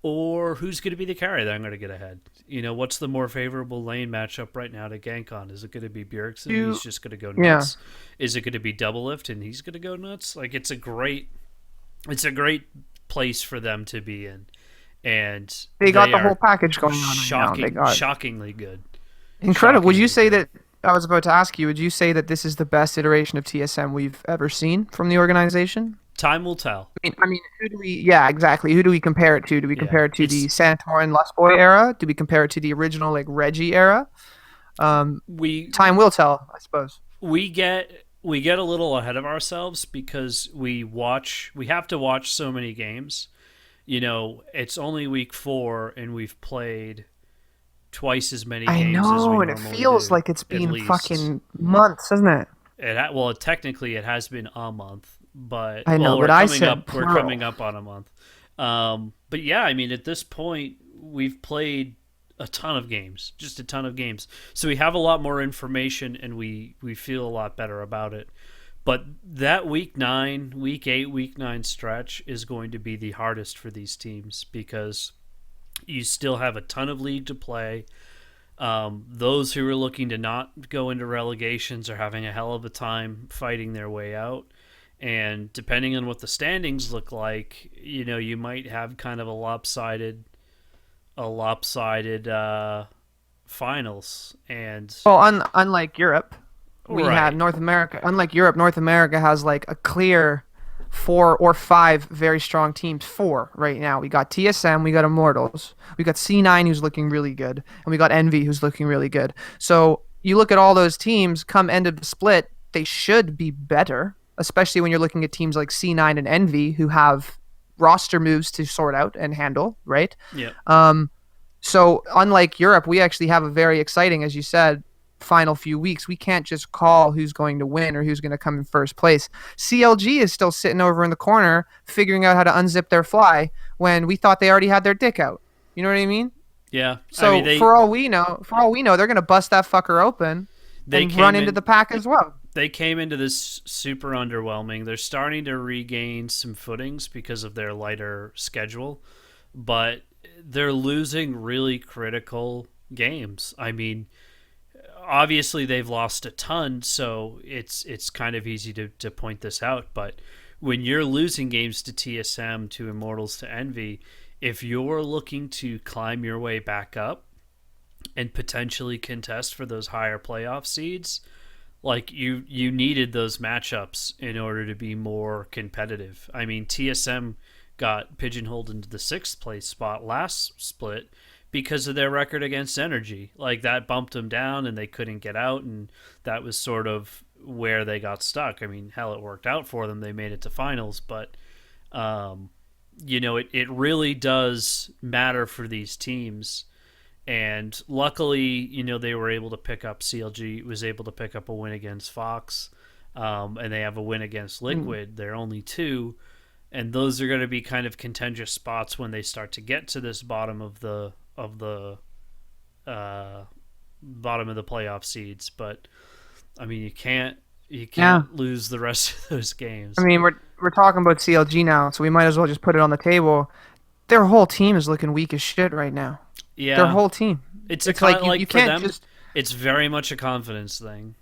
A: Or who's going to be the carry that I'm going to get ahead? What's the more favorable lane matchup right now to gank on? Is it going to be Bjergsen and he's
B: you,
A: just going to go
B: yeah.
A: nuts? Is it going to be double lift and he's going to go nuts? Like it's a great place for them to be in, and
B: They got
A: they
B: the whole
A: are
B: package going on right now. They got
A: shockingly good,
B: incredible. Would you
A: shockingly
B: say
A: good.
B: that? I was about to ask you. Would you say that this is the best iteration of TSM we've ever seen from the organization?
A: Time will tell.
B: I mean, who do we? Yeah, exactly. Who do we compare it to? Do we
A: Yeah,
B: compare it to the
A: it's
B: Santorin Lustboy era? Do we compare it to the original like Reggie era? Um,
A: we
B: Time will tell, I suppose.
A: we get a little ahead of ourselves because we have to watch so many games. It's only week 4 and we've played twice as many
B: I
A: games as we
B: know, and it
A: normally
B: feels
A: do,
B: like it's
A: at
B: been
A: least.
B: fucking months, hasn't it?
A: Well, technically it has been a month, but
B: I
A: well,
B: know,
A: we're
B: but I
A: coming
B: said
A: up. We're coming
B: plural.
A: up on a month. But yeah, I mean, at this point, we've played a ton of games, just a ton of games. So we have a lot more information, and we feel a lot better about it. But that week 8, week 9 stretch is going to be the hardest for these teams because you still have a ton of league to play. Those who are looking to not go into relegations are having a hell of a time fighting their way out. And depending on what the standings look like, you might have kind of a lopsided finals. And
B: Well, unlike Europe, we have
A: right,
B: North America. Unlike Europe, North America has like a clear 4 or 5 very strong teams. Four right now. We got TSM, we got Immortals, we got C9 who's looking really good, and we got Envy who's looking really good. So you look at all those teams come end of the split, they should be better, especially when you're looking at teams like C9 and Envy who have roster moves to sort out and handle, right?
A: yeah,
B: Um, so unlike Europe, we actually have a very exciting, as you said, final few weeks. We can't just call who's going to win or who's going to come in first place. CLG is still sitting over in the corner figuring out how to unzip their fly when we thought they already had their dick out. You know what I mean?
A: yeah. I mean,
B: So for all we know, they're going to bust that fucker open
A: they
B: and run
A: came
B: into
A: in
B: the pack as well.
A: they came into this super underwhelming. They're starting to regain some footings because of their lighter schedule, but they're losing really critical games. I mean, obviously they've lost a ton, so it's kind of easy to point this out. But when you're losing games to TSM, to Immortals, to Envy, if you're looking to climb your way back up, and potentially contest for those higher playoff seeds, like you needed those matchups in order to be more competitive. I mean, TSM got pigeonholed into the sixth place spot last split because of their record against Energy. Like that bumped them down and they couldn't get out, and that was sort of where they got stuck. I mean, hell, it worked out for them. They made it to finals, but um, it really does matter for these teams. And luckily, they were able to pick up CLG was able to pick up a win against Fox, and they have a win against
B: Mm.
A: Liquid. They're only two, and those are going to be kind of contentious spots when they start to get to this uh, bottom of the playoff seeds. But I mean, you
B: Yeah.
A: can't lose the rest of those
B: I
A: games.
B: mean, we're talking about CLG now, so we might as well just put it on the table. Their whole team is looking weak as shit right now. Their
A: Yeah,
B: whole team.
A: it's a
B: It's like you
A: like for
B: can't
A: them,
B: just
A: it's very much a confidence thing.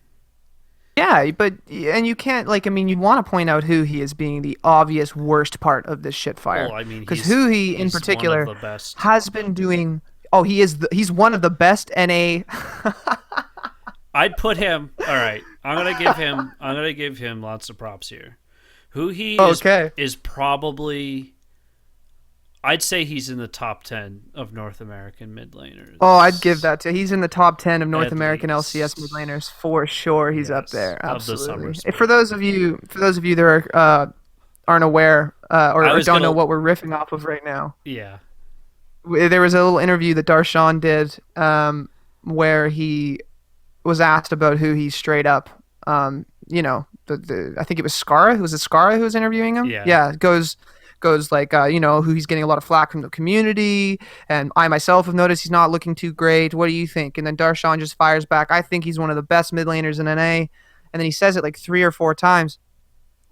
B: yeah, but and you can't like I mean you want to point out who he is being the obvious worst part of this shit
A: Well,
B: fire
A: I mean,
B: because who he in
A: he's one of
B: particular
A: the best.
B: has been doing. Oh, he's one of the best NA.
A: I'd put him. All right, I'm gonna give him. I'm gonna give him lots of props here. Who he
B: Okay.
A: is probably. I'd say he's in the top 10 of North American mid
B: Oh, I'd give
A: laners,
B: that to. He's in the top 10 of North
A: at
B: American LCS mid
A: least.
B: laners for sure. He's up
A: Yes,
B: there,
A: of the summer
B: absolutely.
A: split.
B: For those of you that aren't aware
A: I
B: or
A: was
B: don't know
A: gonna.
B: what we're riffing off of right now,
A: Yeah.
B: there was a little interview that Darshan did where he was asked about who he straight up, I think it was Skara. Was it Skara who was interviewing him?
A: Yeah.
B: Yeah, goes like, who he's getting a lot of flack from the community, and I myself have noticed he's not looking too great. What do you think? And then Darshan just fires back, I think he's one of the best mid laners in NA, and then he says it like 3 or 4 times.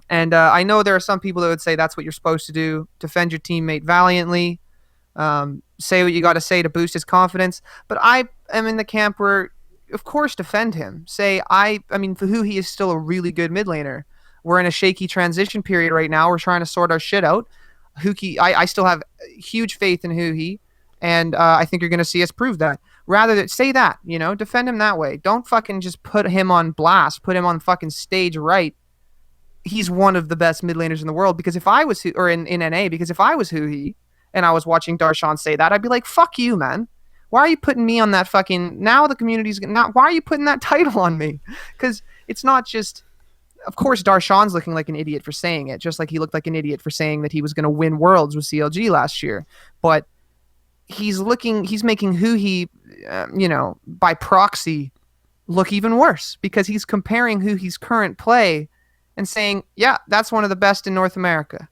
B: And I know there are some people that would say that's what you're supposed to do: defend your teammate valiantly, say what you got to say to boost his confidence. But I am in the camp where, of course, defend him. Say I mean, for who he is still a really good mid laner. We're in a shaky transition period right now. We're trying to sort our shit out. Huki, I still have huge faith in Huhi, and I think you're going to see us prove that. Rather than say that, defend him that way. Don't fucking just put him on blast, put him on fucking stage right. He's one of the best mid laners in the world. Because if I was, or in NA, because if I was Huhi and I was watching Darshan say that, I'd be like, fuck you, man. Why are you putting me on that fucking, now the community's not, why are you putting that title on me? Because it's not just, of course, Darshan's looking like an idiot for saying it, just like he looked like an idiot for saying that he was going to win Worlds with CLG last year. But he's making who he, by proxy, look even worse because he's comparing who he's current play and saying, yeah, that's one of the best in North America.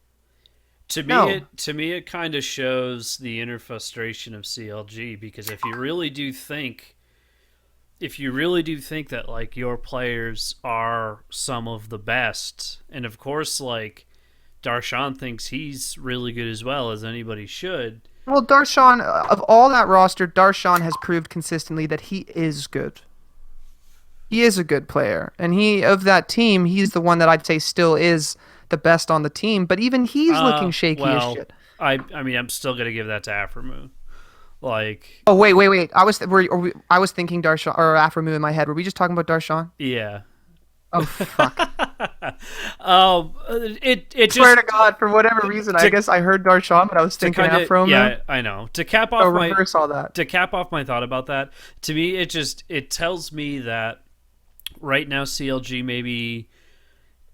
B: No.
A: To me it kind of shows the inner frustration of CLG, because if you really do think that like your players are some of the best, and of course like Darshan thinks he's really good as well, as anybody should.
B: Well, Darshan, of all that roster, Darshan has proved consistently that he is good. He is a good player. And of that team, he's the one that I'd say still is the best on the team. But even he's looking shaky as
A: Well,
B: shit.
A: I mean, I'm still gonna give that to Aframu. Like,
B: Oh, wait. I was thinking Darshan or Aframu in my head. Were we just talking about Darshan?
A: yeah.
B: Oh, fuck.
A: It
B: Swear
A: just
B: to God, for whatever reason, I
A: to
B: guess I heard Darshan, but I was
A: to
B: thinking
A: kind of,
B: Aframu.
A: yeah, I know.
B: Oh, reverse all that.
A: To cap off my thought about that, to me it tells me that right now CLG maybe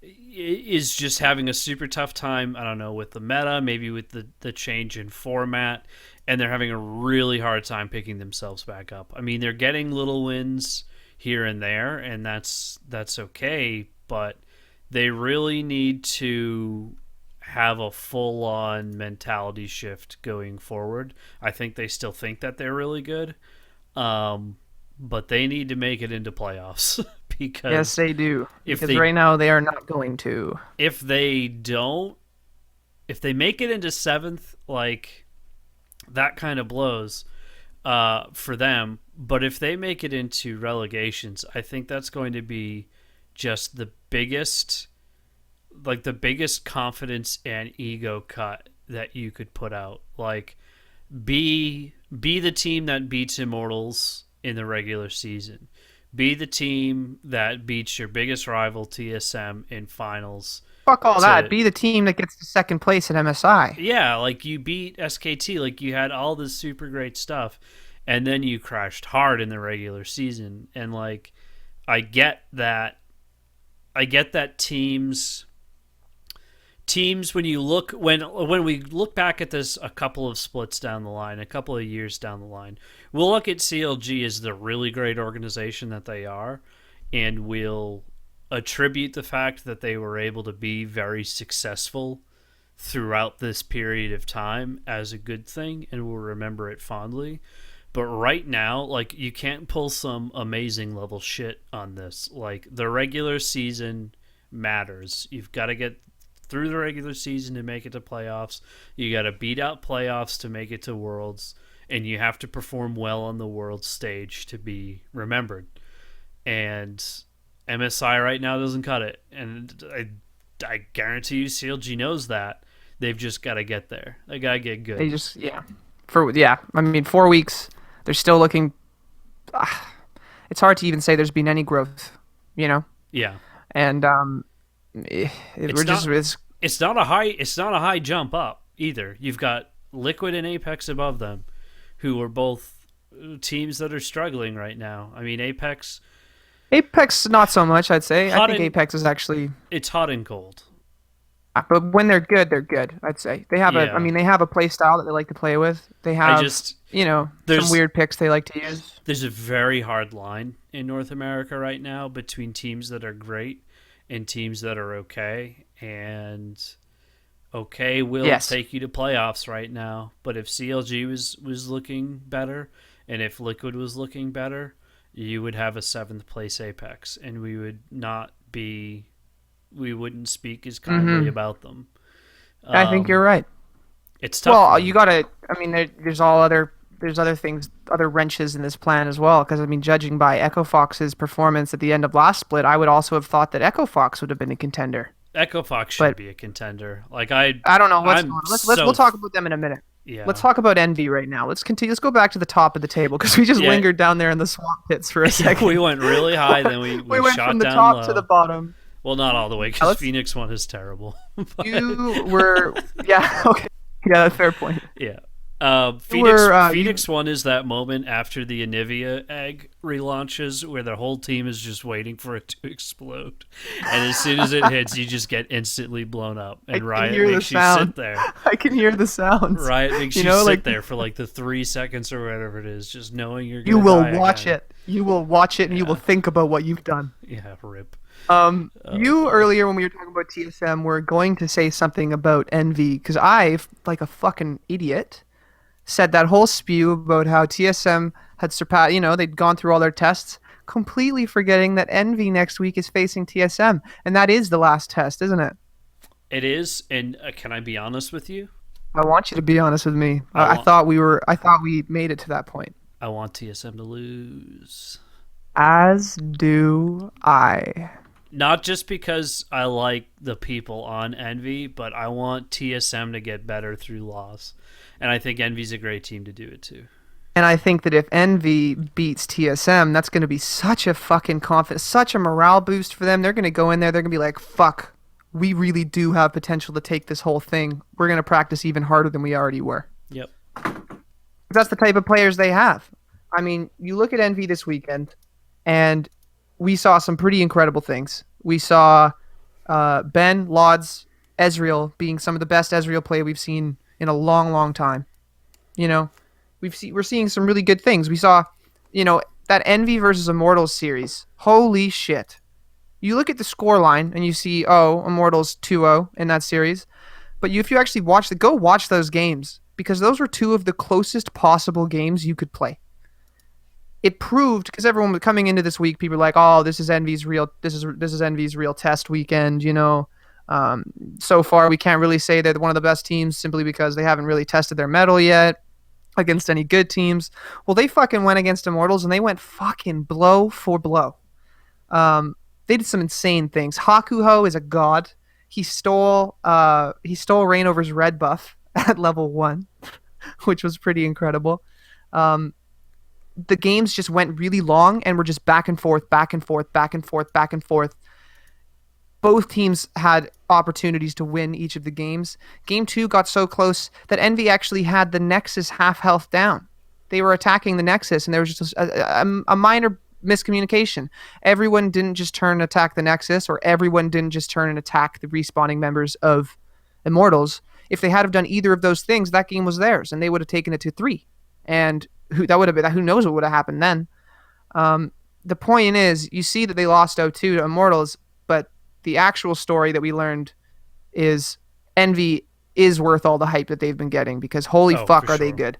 A: is just having a super tough time. I don't know, with the meta, maybe with the change in format, and they're having a really hard time picking themselves back up. I mean, they're getting little wins here and there, and that's okay, but they really need to have a full on mentality shift going forward. I think they still think that they're really good, um, but they need to make it into playoffs
B: Yes,
A: because
B: they do.
A: if
B: Because
A: they
B: right now they are not going to.
A: if they don't if they make it into seventh, like that kind of blows for them. But if they make it into relegations, I think that's going to be just the biggest confidence and ego cut that you could put out. Like, be the team that beats Immortals in the regular season. Be the team that beats your biggest rival TSM in finals
B: Fuck all that.
A: to
B: Be the team that gets to second place at MSI.
A: yeah, like you beat SKT, like you had all this super great stuff, and then you crashed hard in the regular season. And like, I get that. I get that teams when we look back at this a couple of splits down the line, a couple of years down the line, we'll look at CLG as the really great organization that they are, and we'll attribute the fact that they were able to be very successful throughout this period of time as a good thing, and we'll remember it fondly. But right now, like, you can't pull some amazing level shit on this. Like, the regular season matters. You've got to get through the regular season to make it to playoffs. You got to beat out playoffs to make it to Worlds, and you have to perform well on the World stage to be remembered. And MSI right now doesn't cut it, and I guarantee you, CLG knows that. They've just got to get there. They got to get
B: They
A: good.
B: just yeah. I mean, 4 weeks. They're still looking. It's hard to even say there's been any growth, you know.
A: Yeah,
B: And we're
A: it's
B: just
A: not. It's not a high. It's not a high jump up either. You've got Liquid and Apex above them, who are both teams that are struggling right now. I mean,
B: Apex not so much. I'd say. I
A: hot
B: think
A: and
B: Apex is actually.
A: it's hot and cold.
B: But when they're good, they're good. I'd say they have a. I
A: Yeah,
B: mean, they have a play style that they like to play with. They
A: I
B: have,
A: just
B: some
A: there's
B: weird picks they like to use.
A: there's a very hard line in North America right now between teams that are great and teams that are okay. And okay will
B: Yes.
A: take you to playoffs right now. But if CLG was looking better, and if Liquid was looking better, you would have a seventh place Apex, and we wouldn't speak as kindly
B: Mm-hmm.
A: about them.
B: I think you're
A: Um,
B: right.
A: it's tough for
B: Well, you
A: them.
B: gotta. I mean, there's other things, other wrenches in this plan as well. Because I mean, judging by Echo Fox's performance at the end of last split, I would also have thought that Echo Fox would have been a contender.
A: Echo Fox should
B: But
A: be a contender. Like
B: I don't know what's
A: I'm
B: going on. We'll
A: so
B: talk about them in a minute. Let's
A: yeah.
B: talk about Envy right now. Let's continue. Let's go back to the top of the table because we just
A: Yeah,
B: lingered down there in the swamp pits for a
A: we
B: second.
A: went really high, then
B: We
A: we
B: went from
A: shot
B: the
A: down
B: top to the
A: low.
B: bottom.
A: Well, not all the way
B: Now
A: because
B: let's.
A: Phoenix one is terrible. But
B: You were. Yeah. Okay. Yeah. Fair point.
A: yeah,
B: You
A: Phoenix
B: were. You.
A: Phoenix one is that moment after the Anivia egg relaunches where the whole team is just waiting for it to explode, and as soon as it hits, you just get instantly blown up.
B: I
A: And
B: can
A: Riot
B: hear the
A: makes you sit
B: sound.
A: there.
B: I can hear the sounds.
A: Riot makes
B: You
A: you
B: know,
A: sit
B: like
A: there for like the 3 seconds or whatever it is, just knowing you're
B: you
A: gonna
B: will
A: die
B: watch
A: again.
B: it. You will watch it, and you will
A: Yeah,
B: think about what you've done.
A: yeah, rip. Oh
B: You
A: boy.
B: earlier when we were talking about TSM were going to say something about Envy because I, like a fucking idiot, said that whole spew about how TSM had surpassed. They'd gone through all their tests, completely forgetting that Envy next week is facing TSM, and that is the last test, isn't it?
A: It is, and can I be honest with you?
B: I want you to be honest with me.
A: I
B: I
A: want
B: thought we were. I thought we made it to that point.
A: I want TSM to lose.
B: As do I.
A: Not just because I like the people on Envy, but I want TSM to get better through loss. And I think Envy's a great team to do it too.
B: And I think that if Envy beats TSM, that's going to be such a fucking confidence, such a morale boost for them. They're going to go in there. They're going to be like, fuck, we really do have potential to take this whole thing. We're going to practice even harder than we already were.
A: Yep.
B: That's the type of players they have. I mean, you look at Envy this weekend, and we saw some pretty incredible things. We saw Ben, Lods, Ezreal being some of the best Ezreal play we've seen in a long, long time. You know, we're seeing some really good things. We saw, that Envy versus Immortals series. Holy shit. You look at the score line and you see, Immortals 2-0 in that series. But if you actually go watch those games because those were two of the closest possible games you could play. It proved because everyone was coming into this week, people were like, "Oh, this is Envy's real test weekend." So far we can't really say they're one of the best teams simply because they haven't really tested their metal yet against any good teams. Well, they fucking went against Immortals and they went fucking blow for blow. They did some insane things. Hakuho is a god. He stole Reignover's red buff at level 1, which was pretty incredible. Um, the games just went really long and were just back and forth, back and forth, back and forth, back and forth. Both teams had opportunities to win each of the games. Game two got so close that Envy actually had the Nexus half health down. They were attacking the Nexus, and there was just a minor miscommunication. Everyone didn't just turn and attack the Nexus, or everyone didn't just turn and attack the respawning members of Immortals. If they had have done either of those things, that game was theirs, and they would have taken it to three. And who knows what would have happened then. The point is, you see that they lost 0-2 to Immortals, but the actual story that we learned is Envy is worth all the hype that they've been getting, because holy
A: Oh, for
B: fuck are they
A: sure.
B: good.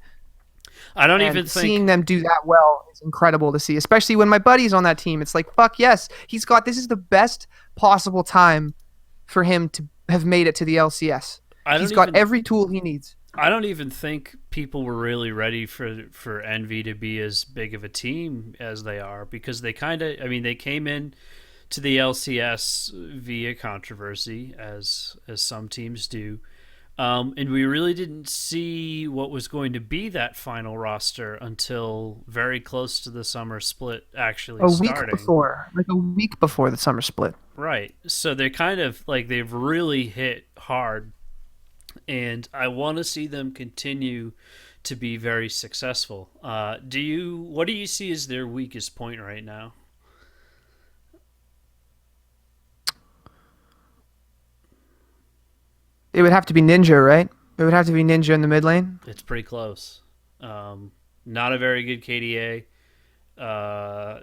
A: I don't even
B: And seeing
A: think
B: them do that well is incredible to see, especially when my buddy's on that team. It's like, fuck yes, this is the best possible time for him to have made it to the LCS.
A: I
B: He's
A: don't
B: got
A: even
B: every tool he needs.
A: I don't even think people were really ready for Envy to be as big of a team as they are, because they kind of, I mean, they came in to the LCS via controversy, as some teams do. And we really didn't see what was going to be that final roster until very close to the summer split actually
B: A week
A: starting.
B: before, like a week before the summer split.
A: Right. So they're kind of like they've really hit hard, and I want to see them continue to be very successful. What do you see as their weakest point right now?
B: It would have to be Ninja, right? It would have to be Ninja in the mid lane.
A: It's pretty close. Not a very good KDA. Uh,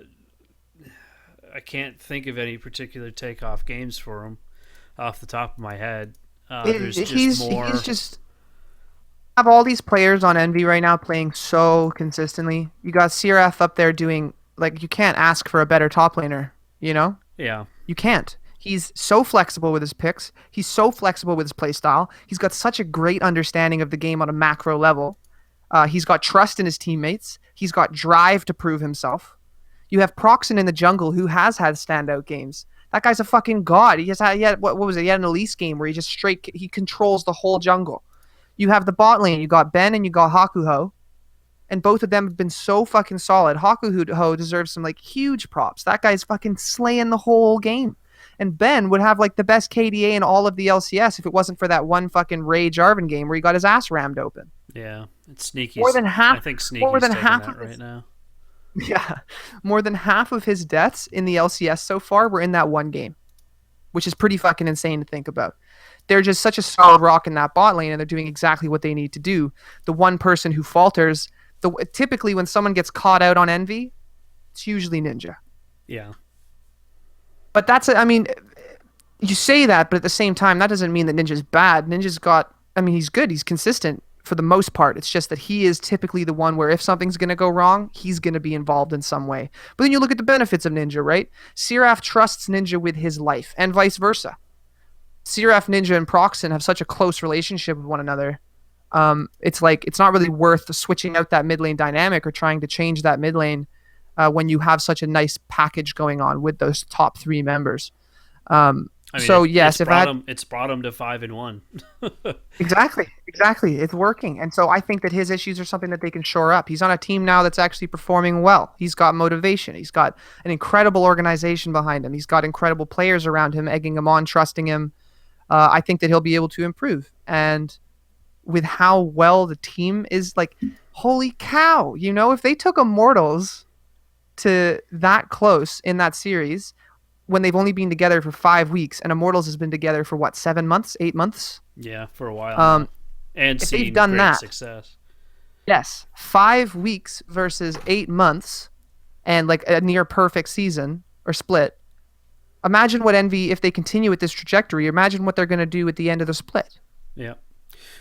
A: I can't think of any particular takeoff games for him off the top of my head. There's just
B: He's
A: more.
B: just have all these players on Envy right now playing so consistently. You got Siraf up there doing, like, you can't ask for a better top laner, you know?
A: Yeah,
B: You can't. He's so flexible with his picks. He's so flexible with his playstyle. He's got such a great understanding of the game on a macro level. He's got trust in his teammates. He's got drive to prove himself. You have Proxen in the jungle, who has had standout games. That guy's a fucking god. What was it? He had an Elise game where he controls the whole jungle. You have the bot lane. You got Ben and you got Hakuho, and both of them have been so fucking solid. Hakuho deserves some like huge props. That guy's fucking slaying the whole game. And Ben would have like the best KDA in all of the LCS if it wasn't for that one fucking Ray Jarvan game where he got his ass rammed open.
A: yeah. It's
B: More
A: Sneaky's.
B: than
A: I
B: half,
A: think
B: more
A: Sneaky's
B: than
A: taking
B: half
A: that
B: of
A: right
B: his
A: now.
B: yeah, more than half of his deaths in the LCS so far were in that one game, which is pretty fucking insane to think about. They're just such a solid rock in that bot lane, and they're doing exactly what they need to do. The one person who falters, typically when someone gets caught out on Envy, it's usually Ninja.
A: Yeah,
B: But I mean, you say that, but at the same time, that doesn't mean that Ninja's bad. I mean, he's good. He's consistent for the most part. It's just that he is typically the one where if something's going to go wrong, he's going to be involved in some way. But then you look at the benefits of Ninja, right? Siraf trusts Ninja with his life, and vice versa. Siraf, Ninja, and Proxen have such a close relationship with one another. It's like it's not really worth switching out that mid lane dynamic or trying to change that mid lane when you have such a nice package going on with those top three members.
A: I mean
B: So yes, if I had
A: it's brought him to 5-1.
B: exactly, it's working, and so I think that his issues are something that they can shore up. He's on a team now that's actually performing well. He's got motivation. He's got an incredible organization behind him. He's got incredible players around him, egging him on, trusting him. I think that he'll be able to improve, and with how well the team is, like, holy cow, if they took Immortals to that close in that series when they've only been together for 5 weeks, and Immortals has been together for what, 7 months, 8 months?
A: Yeah, for a while now,
B: Um,
A: and
B: if they've
A: seen
B: done
A: great
B: that,
A: success.
B: yes, 5 weeks versus 8 months, and like a near perfect season or split. Imagine what Envy, if they continue with this trajectory, imagine what they're going to do at the end of the split.
A: Yeah.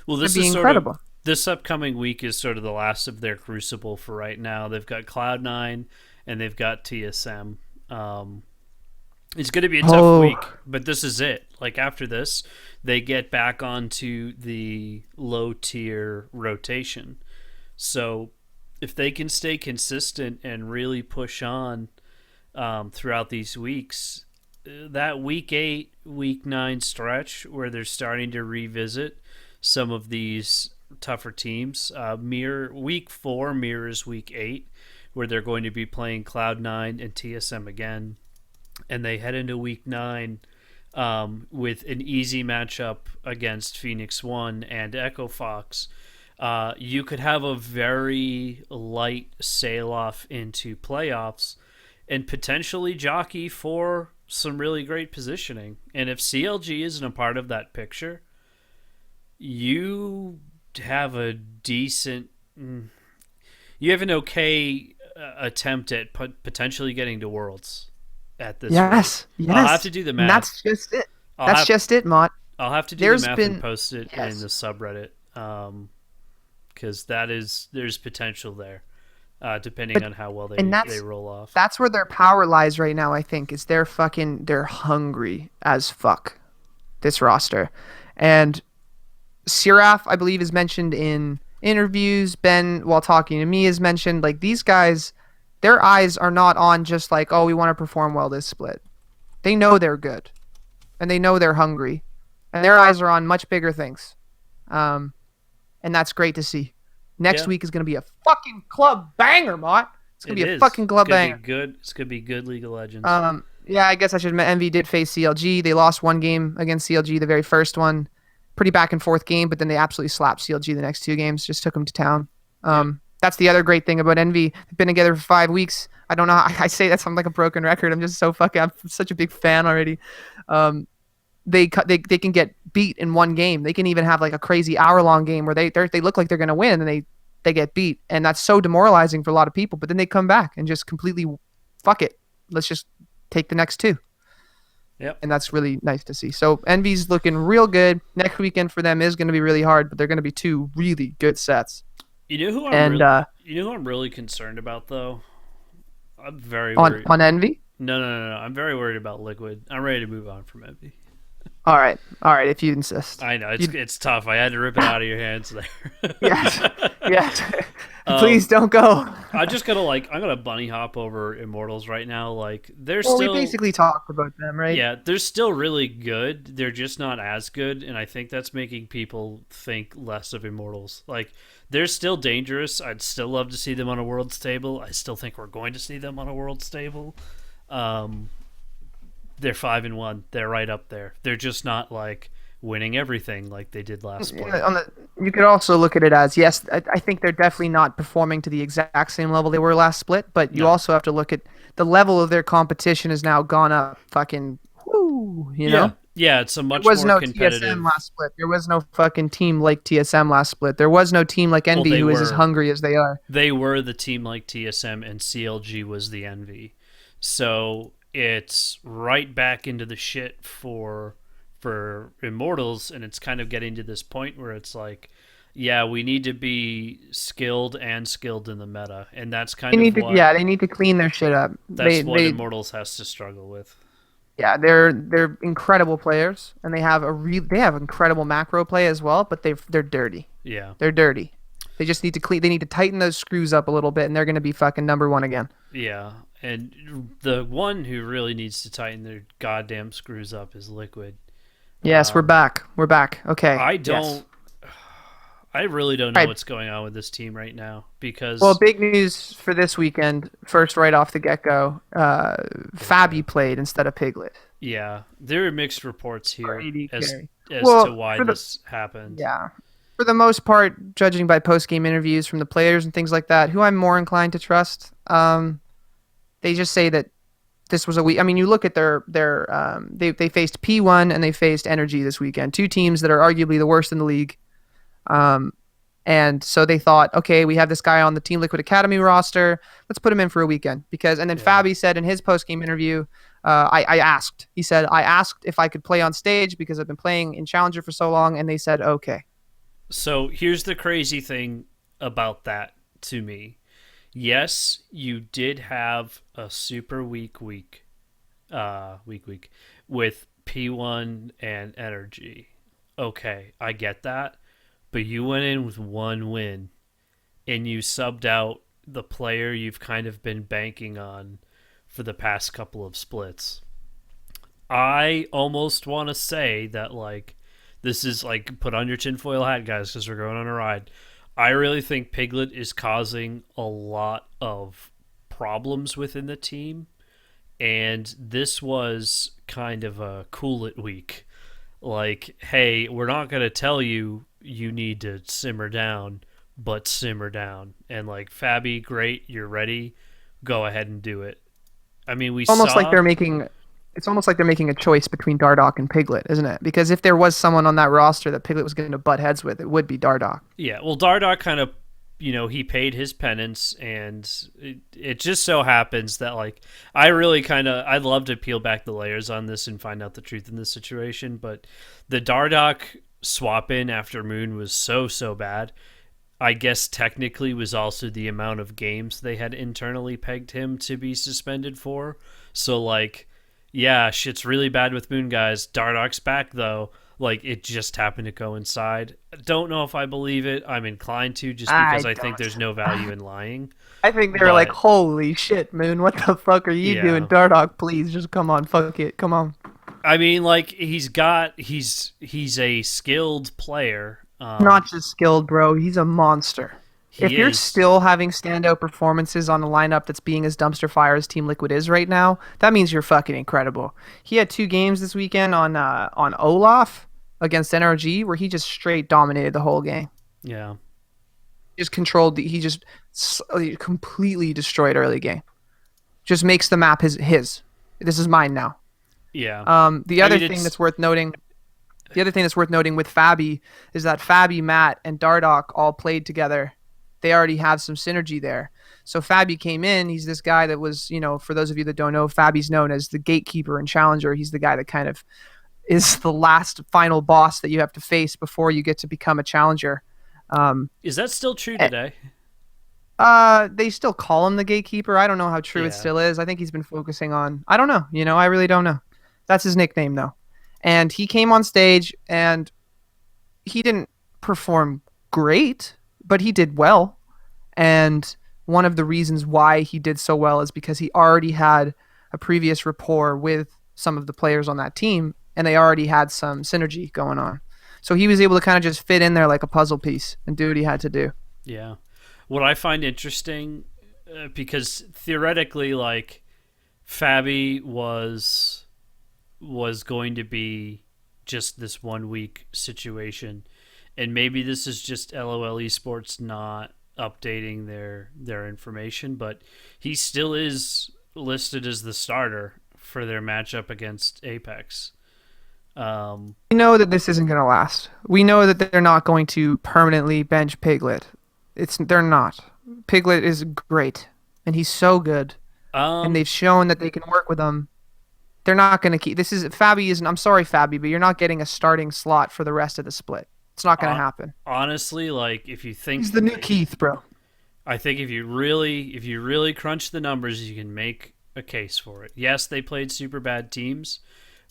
A: Well,
B: It'd
A: this
B: be
A: is sort of
B: incredible.
A: this upcoming week is sort of the last of their crucible for right now. They've got Cloud9 and they've got TSM. It's going to be a tough
B: Oh,
A: week, but this is it. Like after this, they get back onto the low tier rotation. So if they can stay consistent and really push on throughout these weeks, that week 8, week 9 stretch where they're starting to revisit some of these tougher teams. Week 4 mirrors week 8, where they're going to be playing Cloud9 and TSM again, and they head into week 9 with an easy matchup against Phoenix One and Echo Fox. You could have a very light sail off into playoffs and potentially jockey for some really great positioning. And if CLG isn't a part of that picture, you have a decent, you have an okay attempt at potentially getting to Worlds at this rate.
B: Yes,
A: I'll have to
B: yes.
A: do the
B: And
A: math.
B: that's just it.
A: I'll
B: That's
A: have
B: just it, Mott.
A: I'll have to do the
B: There's
A: math and
B: been
A: post it in the
B: yes.
A: subreddit, because there's potential there, depending
B: But
A: on how well
B: and
A: they
B: that's
A: roll off.
B: that's where their power lies right now, I think, is they're hungry as fuck, this roster. And Siraf, I believe, is mentioned in interviews. Ben, while talking to me, has mentioned like these guys, their eyes are not on just like, oh, we want to perform well this split. They know they're good, and they know they're hungry, and their eyes are on much bigger things. Um, and that's great to see. Next
A: Yeah,
B: week is gonna be a fucking club banger, Mott. It's gonna
A: it
B: be a
A: is.
B: fucking
A: It's
B: club
A: gonna be
B: banger.
A: good. It's gonna be good League of Legends.
B: Yeah, I guess I should admit Envy did face CLG. They lost one game against CLG, the very first one. Pretty back and forth game, but then they absolutely slapped CLG the next two games, just took them to town.
A: Yep.
B: That's the other great thing about Envy. They've been together for 5 weeks. I don't know. I say that sounds like a broken record. I'm just so fucking. I'm such a big fan already. Um, they can get beat in one game. They can even have like a crazy hour long game where they look like they're gonna win and they get beat, and that's so demoralizing for a lot of people. But then they come back and just completely fuck it. Let's just take the next two,
A: Yep.
B: and that's really nice to see. So Envy's looking real good. Next weekend for them is going to be really hard, but they're going to be two really good sets. And
A: You know who I'm really concerned about though. I'm very
B: on
A: worried.
B: on Envy.
A: No. I'm very worried about Liquid. I'm ready to move on from Envy.
B: All right. If you insist.
A: I know
B: You,
A: it's tough. I had to rip it out of your hands
B: yes,
A: there.
B: yes.
A: um,
B: Please don't go.
A: I just gotta I'm gonna bunny hop over Immortals right now. Like they're
B: Well, we
A: still
B: basically talked about them, right?
A: yeah, they're still really good. They're just not as good, and I think that's making people think less of Immortals. Like they're still dangerous. I'd still love to see them on a Worlds table. I still think we're going to see them on a Worlds table. Um, they're 5-1. They're right up there. They're just not like winning everything like they did last split.
B: Yeah, you could also look at it as yes, I think they're definitely not performing to the exact same level they were last split, but you
A: No.
B: also have to look at the level of their competition has now gone up fucking whoo, you know?
A: Yeah, it's a
B: There
A: much
B: was
A: more
B: no
A: competitive.
B: TSM last split. There was no fucking team like TSM last split. There was no team like
A: Well,
B: Envy who is as hungry as they are.
A: they were the team like TSM, and CLG was the envy. So it's right back into the shit for Immortals, and it's kind of getting to this point where it's like, yeah, we need to be skilled and skilled in the meta, and that's kind of what
B: They need to clean their shit up.
A: that's what Immortals has to struggle with.
B: Yeah, they're incredible players, and they have incredible macro play as well, but they're dirty.
A: Yeah,
B: They're dirty. They just need to clean. They need to tighten those screws up a little bit, and they're going to be fucking number one again.
A: yeah, and the one who really needs to tighten their goddamn screws up is Liquid.
B: Yes, we're back. We're back. Okay.
A: I
B: Yes.
A: don't. I really don't
B: All
A: know
B: right.
A: what's going on with this team right now
B: Well,
A: because
B: big news for this weekend. First, right off the get go, Fabi played instead of Piglet
A: yeah, there are mixed reports
B: for
A: here
B: AD
A: as
B: carry.
A: to
B: Well,
A: why
B: for the
A: this happened.
B: yeah, for the most part, judging by post game interviews from the players and things like that, who I'm more inclined to trust, they just say that this was a week. I mean, you look at they faced P1 and they faced Energy this weekend, two teams that are arguably the worst in the league. Um, and so they thought, okay, we have this guy on the Team Liquid Academy roster. Let's put him in for a weekend and then
A: Yeah.
B: Fabi said in his post game interview, he said, I asked if I could play on stage because I've been playing in Challenger for so long. And they said, okay.
A: So here's the crazy thing about that to me. Yes, you did have a super week with P1 and Energy. Okay, I get that. But you went in with one win and you subbed out the player you've kind of been banking on for the past couple of splits. I almost want to say that, like, this is like put on your tinfoil hat, guys, because we're going on a ride. I really think Piglet is causing a lot of problems within the team, and this was kind of a cool it week. Like, hey, we're not going to tell you you need to simmer down, but simmer down. And like, Fabi, great, you're ready. Go ahead and do it. I mean, we
B: Almost like
A: saw,
B: they're making it's almost like they're making a choice between Dardoch and Piglet, isn't it? Because if there was someone on that roster that Piglet was going to butt heads with, it would be Dardoch.
A: yeah, well, Dardoch kind of, he paid his penance, and it just so happens that, like, I'd love to peel back the layers on this and find out the truth in this situation, but the Dardoch swap in after Moon was so bad. I guess technically was also the amount of games they had internally pegged him to be suspended for. So like, yeah, shit's really bad with Moon guys. Dardoch's back though. Like it just happened to coincide. Don't know if I believe it. I'm inclined to just because
B: I
A: I think there's
B: don't.
A: no value in lying.
B: I think they were like,
A: But
B: "Holy shit, Moon! What the fuck are you doing,
A: yeah,
B: Dardoch? Please, just come on, fuck it, come on."
A: I mean, like he's a skilled player.
B: Not just skilled, bro. He's a monster.
A: He
B: If you're
A: is.
B: still having standout performances on a lineup that's being as dumpster fire as Team Liquid is right now, that means you're fucking incredible. He had 2 games this weekend on Olaf against NRG where he just straight dominated the whole game.
A: Yeah,
B: Just controlled. He just completely destroyed early game. Just makes the map his. This is mine now.
A: yeah.
B: The
A: I
B: other
A: mean,
B: thing
A: it's
B: that's worth noting The other thing that's worth noting with Fabi is that Fabi, Matt, and Dardoch all played together. They already have some synergy there. So Fabi came in. He's this guy that was, for those of you that don't know, Fabi's known as the gatekeeper and challenger. He's the guy that kind of is the last final boss that you have to face before you get to become a challenger.
A: is that still true
B: eh,
A: today?
B: they still call him the gatekeeper. I don't know how true it
A: Yeah,
B: still is. I think he's been focusing on. I don't know. I really don't know. That's his nickname though. And he came on stage and he didn't perform great, but he did well. And one of the reasons why he did so well is because he already had a previous rapport with some of the players on that team, and they already had some synergy going on. So he was able to kind of just fit in there like a puzzle piece and do what he had to do.
A: yeah. What I find interesting, because theoretically, like Fabi was going to be just this 1 week situation, and maybe this is just LOL Esports not updating their information, but he still is listed as the starter for their matchup against Apex. Um,
B: We know that this isn't going to last. We know that they're not going to permanently bench Piglet. They're not. Piglet is great, and he's so good, and
A: um,
B: they've shown that they can work with him. They're not going to keep. This is Fabi isn't. I'm sorry, Fabi, but you're not getting a starting slot for the rest of the split. It's not going to
A: hon-
B: happen.
A: honestly, like if you
B: He's
A: think,
B: the new Keith, bro.
A: I think if you really crunch the numbers, you can make a case for it. Yes, they played super bad teams,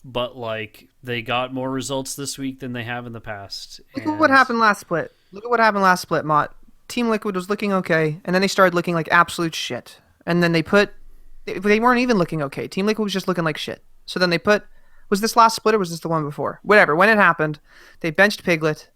A: but like they got more results this week than they have in the past.
B: Look at what
A: And
B: happened last split. Look at what happened last split, Mott. Team Liquid was looking okay, and then they started looking like absolute shit. And then they weren't even looking okay. Team Liquid was just looking like shit. So then was this last split or was this the one before? Whatever. When it happened, they benched Piglet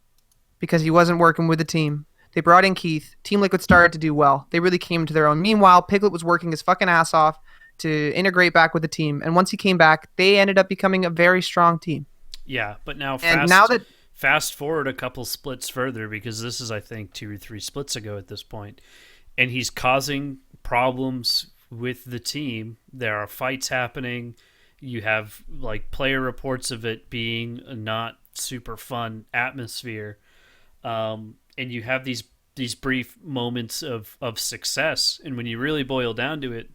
B: because he wasn't working with the team. They brought in Keith. Team Liquid started to do well. They really came to their own. Meanwhile, Piglet was working his fucking ass off to integrate back with the team. And once he came back, they ended up becoming a very strong team.
A: yeah, but now
B: And now that
A: fast forward a couple splits further, because this is I think 2 or 3 splits ago at this point, and he's causing problems with the team. There are fights happening. You have like player reports of it being a not super fun atmosphere, and you have these brief moments of success. And when you really boil down to it,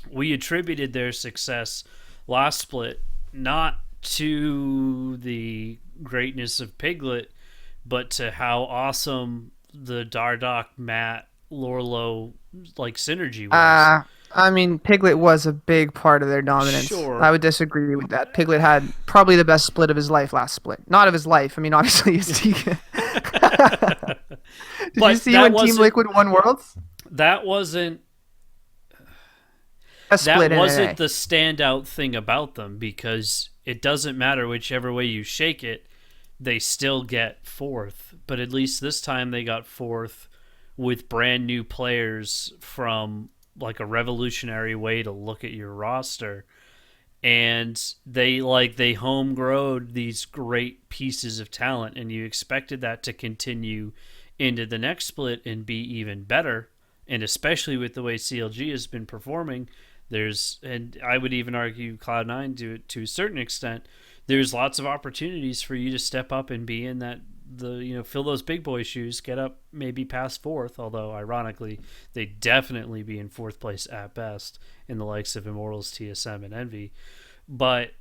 A: we attributed their success last split not to the greatness of Piglet, but to how awesome the Dardoch, Matt, Lorlo like synergy was.
B: I mean, Piglet was a big part of their dominance.
A: Sure,
B: I would disagree with that. Piglet had probably the best split of his life last split. Not of his life. I mean, obviously, Did you
A: but
B: see when Team Liquid won Worlds?
A: that wasn't
B: A
A: that
B: split in
A: wasn't
B: NA.
A: the standout thing about them, because it doesn't matter whichever way you shake it, they still get fourth. But at least this time they got fourth with brand new players from like a revolutionary way to look at your roster, and they home growed these great pieces of talent, and you expected that to continue into the next split and be even better. And especially with the way CLG has been performing, and I would even argue Cloud9 to a certain extent, there's lots of opportunities for you to step up and be in that, fill those big boy shoes, get up maybe past fourth. Although ironically, they definitely be in fourth place at best in the likes of Immortals, TSM, and Envy. But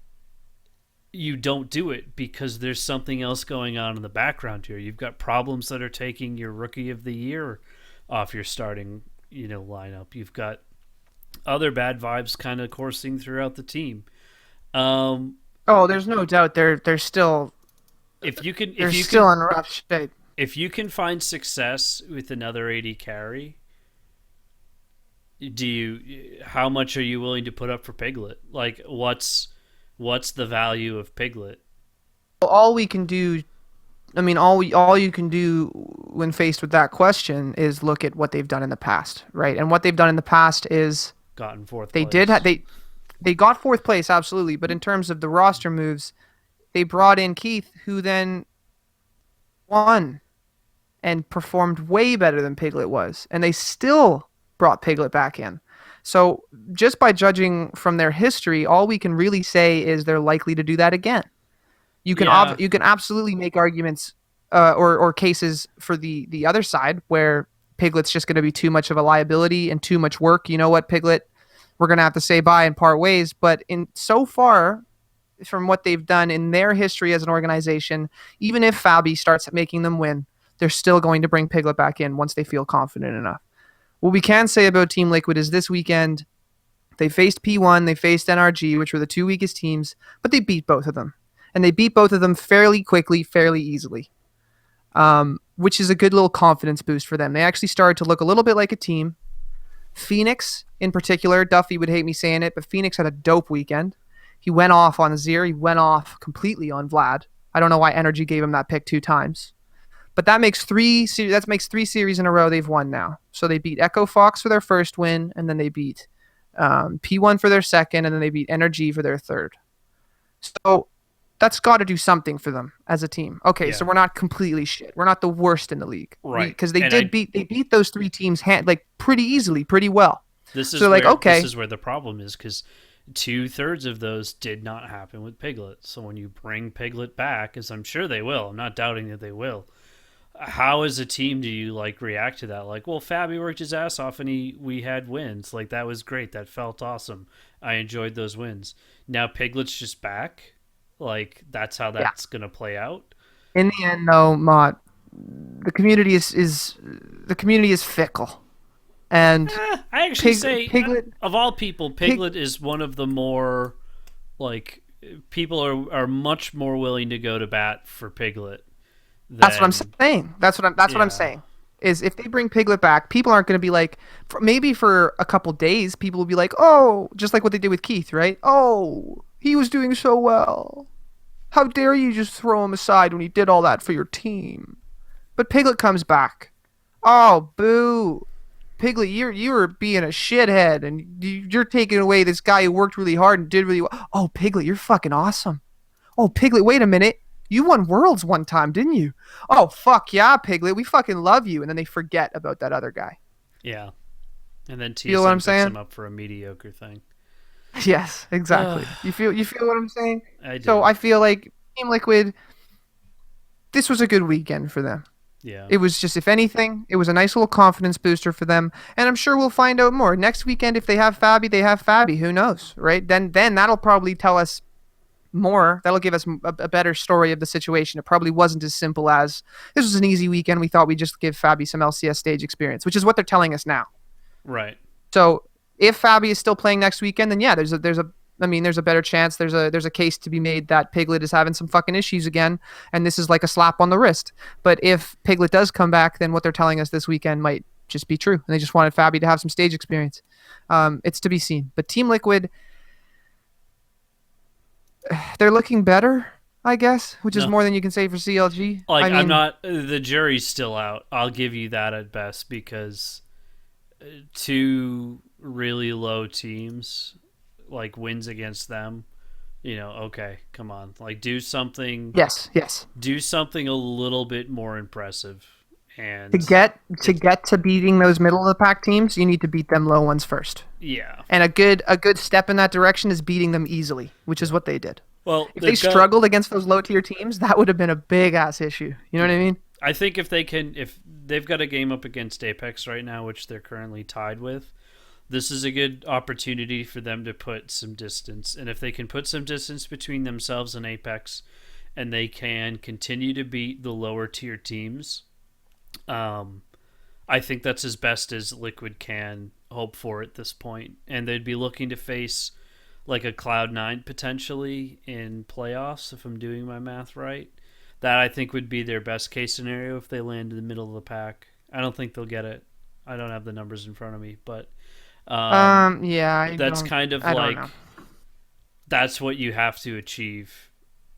A: you don't do it because there's something else going on in the background here. You've got problems that are taking your rookie of the year off your starting, lineup. You've got other bad vibes kind of coursing throughout the team. Um,
B: Oh, there's no doubt they're still
A: if you can,
B: they're
A: if you
B: still
A: can,
B: in rough shape.
A: if you can find success with another AD carry, how much are you willing to put up for Piglet? Like, what's the value of Piglet?
B: All we can do, I mean, all you can do when faced with that question is look at what they've done in the past, right? And what they've done in the past is
A: Gotten fourth
B: they did ha-
A: place.
B: they got fourth place, absolutely, but in terms of the roster moves, they brought in Keith, who then won and performed way better than Piglet was, and they still brought Piglet back in. So just by judging from their history, all we can really say is they're likely to do that again.
A: Yeah,
B: You can absolutely make arguments or cases for the other side where Piglet's just going to be too much of a liability and too much work. You know what, Piglet? We're going to have to say bye and part ways. But in so far, from what they've done in their history as an organization, even if Fabi starts making them win, they're still going to bring Piglet back in once they feel confident enough. What we can say about Team Liquid is this weekend they faced P1, they faced NRG, which were the two weakest teams, but they beat both of them. And they beat both of them fairly quickly, fairly easily, which is a good little confidence boost for them. They actually started to look a little bit like a team. Phoenix, in particular, Duffy would hate me saying it, but Phoenix had a dope weekend. He went off on Azir. He went off completely on Vlad. I don't know why Energy gave him that pick two times. But that makes three series in a row they've won now. So they beat Echo Fox for their first win, and then they beat P1 for their second, and then they beat Energy for their third. So that's got to do something for them as a team. Okay, so
A: yeah,
B: we're not completely shit. We're not the worst in the league.
A: right.
B: Because
A: And I
B: they beat those three teams like pretty easily, pretty well.
A: this
B: So
A: is
B: they're like,
A: where this
B: okay,
A: is where the problem is, because 2/3 of those did not happen with Piglet. So when you bring Piglet back, as I'm sure they will, I'm not doubting that they will. How as a team do you like react to that? Like, well, Fabi worked his ass off and we had wins. Like, that was great. That felt awesome. I enjoyed those wins. Now Piglet's just back. Like, that's how
B: yeah.
A: that's gonna play out.
B: In the end, though, Mott, the community is fickle, and
A: I actually say,
B: Piglet
A: of all people,
B: Pig.
A: Piglet is one of the more, like, people are much more willing to go to bat for Piglet
B: That's what I'm
A: than,
B: saying. That's what I'm
A: yeah,
B: saying. Is if they bring Piglet back, people aren't going to be like, maybe for a couple days, people will be like, oh, just like what they did with Keith, right? Oh, he was doing so well. How dare you just throw him aside when he did all that for your team? But Piglet comes back. Oh, boo. Piglet, you're being a shithead, and you're taking away this guy who worked really hard and did really well. Oh, Piglet, you're fucking awesome. Oh, Piglet, wait a minute. You won Worlds one time, didn't you? Oh, fuck yeah, Piglet. We fucking love you. And then they forget about that other guy.
A: yeah. And then
B: Feel what I'm
A: TSM picks him
B: saying?
A: up for a mediocre thing.
B: Yes, exactly. You feel what I'm saying?
A: I
B: So
A: do.
B: I feel like Team Liquid, this was a good weekend for them.
A: Yeah.
B: It was just, if anything, it was a nice little confidence booster for them. And I'm sure we'll find out more. Next weekend, if they have Fabi, they have Fabi. Who knows, right? Then that'll probably tell us more. That'll give us a better story of the situation. It probably wasn't as simple as this was an easy weekend. We thought we'd just give Fabi some LCS stage experience, which is what they're telling us now.
A: Right.
B: So if Fabi is still playing next weekend, then yeah, there's a better chance. There's a case to be made that Piglet is having some fucking issues again, and this is like a slap on the wrist. But if Piglet does come back, then what they're telling us this weekend might just be true, and they just wanted Fabi to have some stage experience. It's to be seen. But Team Liquid, they're looking better, I guess, which is
A: No.
B: more than you can say for CLG.
A: Like,
B: I
A: I'm
B: mean,
A: not, the jury's still out. I'll give you that at best, because to really low teams, like wins against them, okay, come on, like
B: Yes, yes.
A: do something a little bit more impressive,
B: To
A: and
B: get to
A: it's
B: get to beating those middle of the pack teams, you need to beat them low ones first.
A: yeah,
B: And a good step in that direction is beating them easily, which is
A: yeah.
B: what they did.
A: Well,
B: If they
A: they've got.
B: struggled against those low tier teams, that would have been a big ass issue. You know what I
A: Yeah,
B: mean?
A: I think if they've got a game up against Apex right now, which they're currently tied with, this is a good opportunity for them to put some distance. And if they can put some distance between themselves and Apex, and they can continue to beat the lower tier teams, um, I think that's as best as Liquid can hope for at this point. And they'd be looking to face like a Cloud9 potentially in playoffs, if I'm doing my math right. That I think would be their best case scenario if they land in the middle of the pack. I don't think they'll get it. I don't have the numbers in front of me, but
B: Yeah,
A: that's kind of
B: I don't know.
A: like that's what you have to achieve.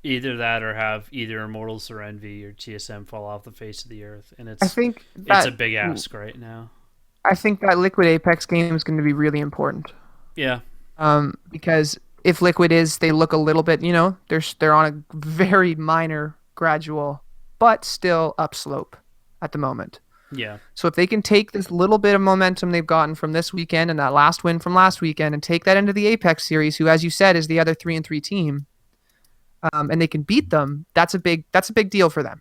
A: Either that or have either Immortals or Envy or TSM fall off the face of the earth, and
B: I
A: it's
B: think
A: it's a
B: that
A: big ask right now.
B: I think that Liquid Apex game is going to be really important.
A: Yeah,
B: Because if Liquid is, they look a little bit, they're on a very minor gradual, but still upslope at the moment.
A: yeah,
B: So if they can take this little bit of momentum they've gotten from this weekend and that last win from last weekend and take that into the Apex series, who, as you said, is the other 3-3 team, and they can beat them, that's a big deal for them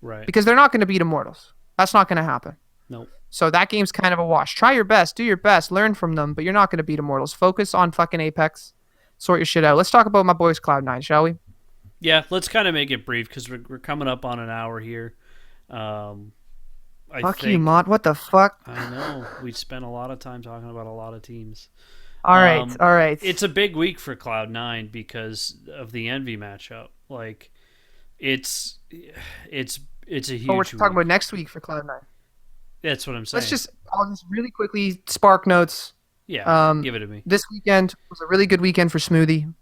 A: right.
B: because they're not going to beat Immortals. That's not going to happen.
A: Nope.
B: So that game's kind of a wash. Try your best, do your best, learn from them, but you're not going to beat Immortals. Focus on fucking Apex. Sort your shit out. Let's talk about my boys Cloud9, shall we?
A: Yeah, let's kind of make it brief because we're coming up on an hour here. Um, I
B: Fuck you,
A: think
B: Mont. What the fuck?
A: I know we spent a lot of time talking about a lot of teams.
B: All right, all right.
A: It's a big week for Cloud9 because of the Envy matchup. Like, it's it's a
B: Oh, we're
A: huge
B: talking
A: week.
B: about next week for Cloud9.
A: That's what I'm
B: Let's
A: saying.
B: just, I'll just really quickly spark notes.
A: Yeah,
B: Um,
A: give it to me.
B: this weekend was a really good weekend for Smoothie.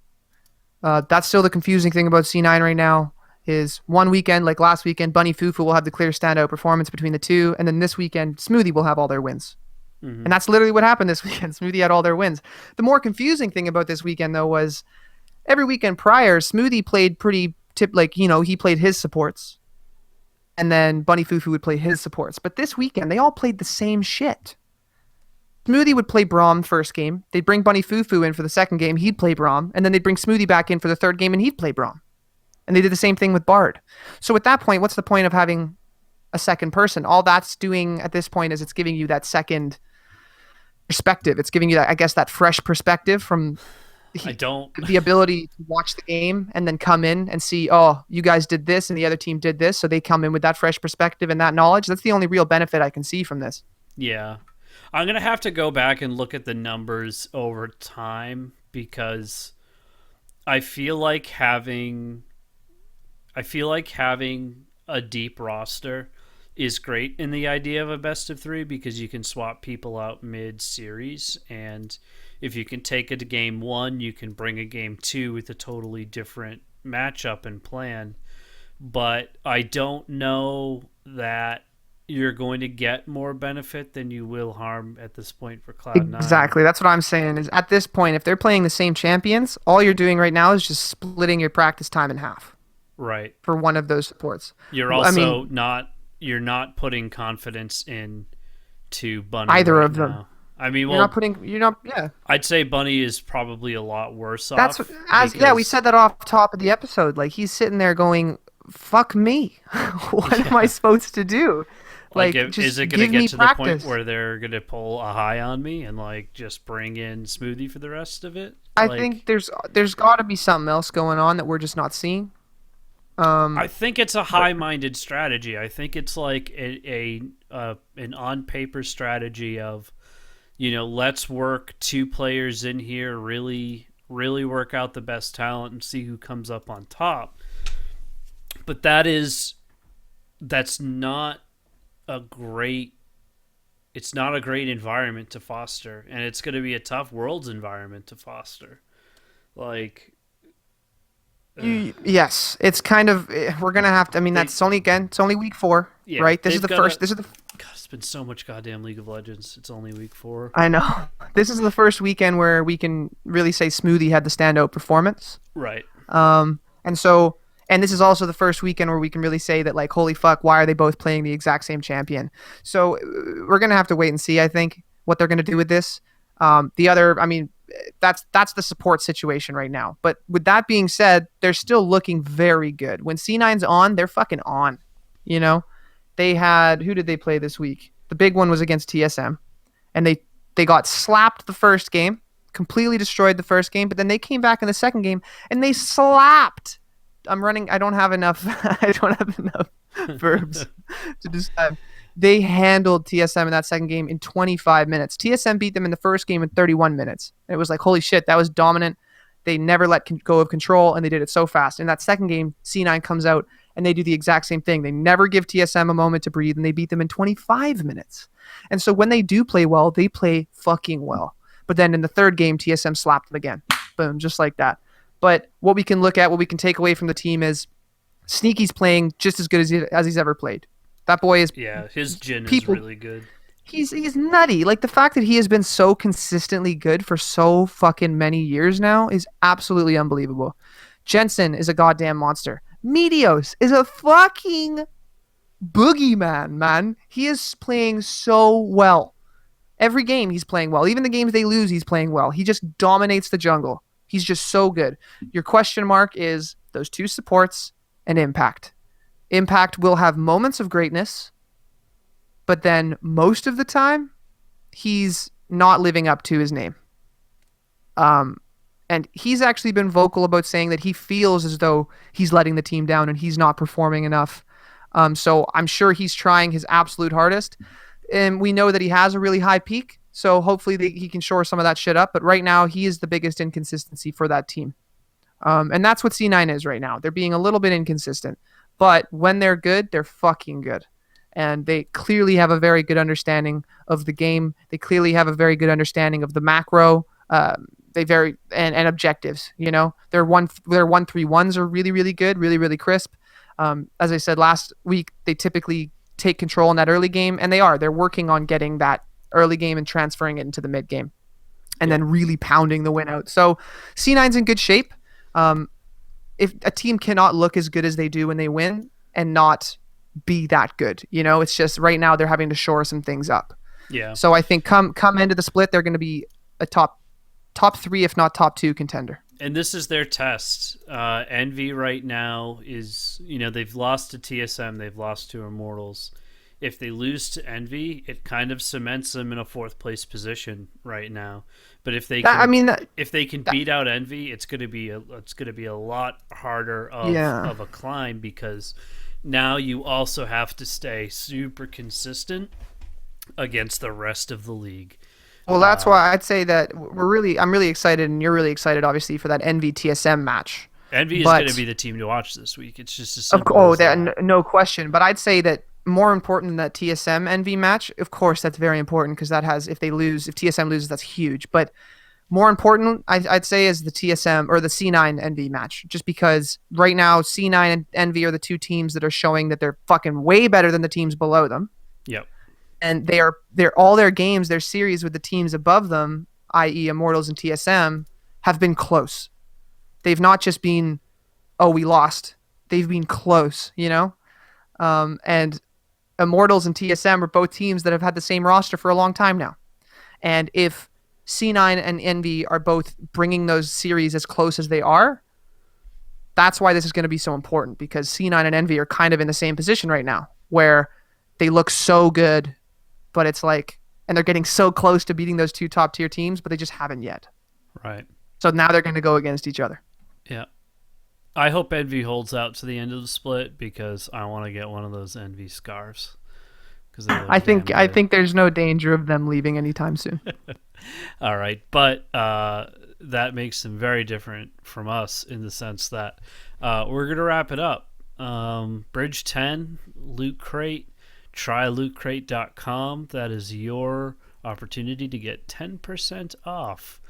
B: That's still the confusing thing about C9 right now is one weekend, like last weekend, Bunny Fufu will have the clear standout performance between the two, and then this weekend, Smoothie will have all their wins.
A: Hmm.
B: And that's literally what happened this weekend. Smoothie had all their wins. The more confusing thing about this weekend, though, was every weekend prior, Smoothie played pretty he played his supports, and then Bunny Fufu would play his supports. But this weekend, they all played the same shit. Smoothie would play Braum first game. They'd bring Bunny Fufu in for the second game. He'd play Braum. And then they'd bring Smoothie back in for the third game and he'd play Braum. And they did the same thing with Bard. So at that point, what's the point of having a second person? All that's doing at this point is it's giving you that second perspective. It's giving you that, I guess, that fresh perspective from
A: I don't.
B: the ability to watch the game and then come in and see, oh, you guys did this and the other team did this. So they come in with that fresh perspective and that knowledge. That's the only real benefit I can see from this.
A: Yeah, I'm gonna have to go back and look at the numbers over time because I feel like having a deep roster is great in the idea of a best of three because you can swap people out mid series, and if you can take it to game one, you can bring a game two with a totally different matchup and plan. But I don't know that you're going to get more benefit than you will harm at this point for Cloud9.
B: Exactly. That's what I'm saying is at this point, if they're playing the same champions, all you're doing right now is just splitting your practice time in half
A: Right.
B: for one of those supports.
A: You're
B: I mean,
A: also not putting confidence in to Bunny
B: either
A: right
B: of them.
A: now. I mean, well,
B: Yeah.
A: I'd say Bunny is probably a lot worse
B: That's
A: off
B: yeah, we
A: because
B: said that off top of the episode. Like he's sitting there going, fuck me. What am I
A: yeah.
B: supposed to do?
A: Like,
B: Like,
A: is
B: just
A: it going to
B: give
A: get
B: me
A: to the point
B: practice.
A: where they're going to pull a high on me and like just bring in Smoothie for the rest of it?
B: I think
A: Like,
B: there's got to be something else going on that we're just not seeing.
A: I
B: Um,
A: think it's a
B: but
A: high-minded strategy. I think it's like an on-paper strategy of, let's work two players in here, really, really work out the best talent and see who comes up on top. But that's not a great. It's not a great environment to foster, and it's going to be a tough world's environment to foster. Like,
B: yes, it's kind of we're gonna have to. I mean,
A: they
B: that's only week 4,
A: yeah,
B: right? This is
A: they've
B: the
A: got to.
B: first. This is the
A: God, it's been so much goddamn League of Legends. It's only week 4.
B: I know. This is the first weekend where we can really say Smoothie had the standout performance.
A: Right.
B: And so, and this is also the first weekend where we can really say that, like, holy fuck, why are they both playing the exact same champion? So we're gonna have to wait and see. I think what they're gonna do with this. The other, I mean, that's the support situation right now. But with that being said, they're still looking very good. When C9's on, they're fucking on. You know, they had, who did they play this week? The big one was against TSM, and they got slapped the first game, completely destroyed the first game, but then they came back in the second game and they slapped. I don't have enough. I don't have enough verbs to describe. They handled TSM in that second game in 25 minutes. TSM beat them in the first game in 31 minutes. It was like, holy shit, that was dominant. They never let go of control, and they did it so fast. In that second game, C9 comes out, and they do the exact same thing. They never give TSM a moment to breathe, and they beat them in 25 minutes. And so when they do play well, they play fucking well. But then in the third game, TSM slapped them again. Boom, just like that. But what we can look at, what we can take away from the team is Sneaky's playing just as good as he's ever played. That boy is...
A: Yeah, his Jhin is
B: people,
A: really good.
B: He's nutty. Like, the fact that he has been so consistently good for so fucking many years now is absolutely unbelievable. Jensen is a goddamn monster. Meteos is a fucking boogeyman, man. He is playing so well. Every game he's playing well. Even the games they lose, he's playing well. He just dominates the jungle. He's just so good. Your question mark is those two supports and Impact. Impact will have moments of greatness, but then most of the time, he's not living up to his name. And he's actually been vocal about saying that he feels as though he's letting the team down and he's not performing enough. So I'm sure he's trying his absolute hardest. And we know that he has a really high peak. So hopefully he can shore some of that shit up. But right now, he is the biggest inconsistency for that team. And that's what C9 is right now. They're being a little bit inconsistent. But when they're good, they're fucking good. And they clearly have a very good understanding of the game. They clearly have a very good understanding of the macro. And objectives. You know, their 1-3-1s are really, really good, really, really crisp. As I said last week, they typically take control in that early game, and they're working on getting that early game and transferring it into the mid game, and then really pounding the win out. So C9's in good shape. If a team cannot look as good as they do when they win and not be that good, you know, it's just right now they're having to shore some things up.
A: Yeah.
B: So I think come into the split, they're going to be a top 3, if not top 2 contender.
A: And this is their test. Envy right now is, they've lost to TSM, they've lost to Immortals. If they lose to Envy, it kind of cements them in a 4th place position right now. But if they can beat out Envy, it's going to be a lot harder of a climb, because now you also have to stay super consistent against the rest of the league.
B: Well, that's why I'd say that I'm really excited, and you're really excited, obviously, for that Envy TSM match.
A: Envy is going to be the team to watch this week. It's just as simple as that.
B: No question. But I'd say that more important than that TSM Envy match, of course, that's very important, because that has, if TSM loses, that's huge. But more important, I'd say, is the TSM or the C9 Envy match, just because right now C9 and Envy are the two teams that are showing that they're fucking way better than the teams below them.
A: Yep.
B: And they're all their games, their series with the teams above them, i.e. Immortals and TSM, have been close. They've not just been, oh, we lost. They've been close, you know? And Immortals and TSM are both teams that have had the same roster for a long time now. And if C9 and Envy are both bringing those series as close as they are, that's why this is going to be so important, because C9 and Envy are kind of in the same position right now, where they look so good, but it's like, and they're getting so close to beating those two top tier teams, but they just haven't yet.
A: Right.
B: So now they're going to go against each other.
A: Yeah. I hope Envy holds out to the end of the split, because I want to get one of those Envy scarves.
B: I think there's no danger of them leaving anytime soon.
A: All right. But that makes them very different from us in the sense that we're going to wrap it up. Bridge 10, Loot Crate. Try lootcrate.com. That is your opportunity to get 10% off.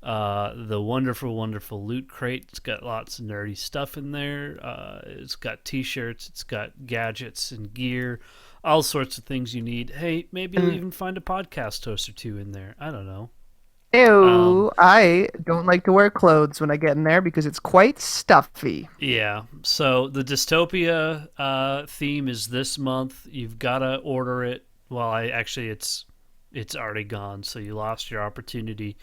A: The wonderful, wonderful loot crate. It's got lots of nerdy stuff in there. It's got T-shirts. It's got gadgets and gear, all sorts of things you need. Hey, maybe you'll
B: And
A: even find a podcast host or two in there. I don't know. Um,
B: ew, I don't like to wear clothes when I get in there because it's quite stuffy.
A: yeah. So the dystopia theme is this month. You've got to order it. Well, I actually it's already gone, so you lost your opportunity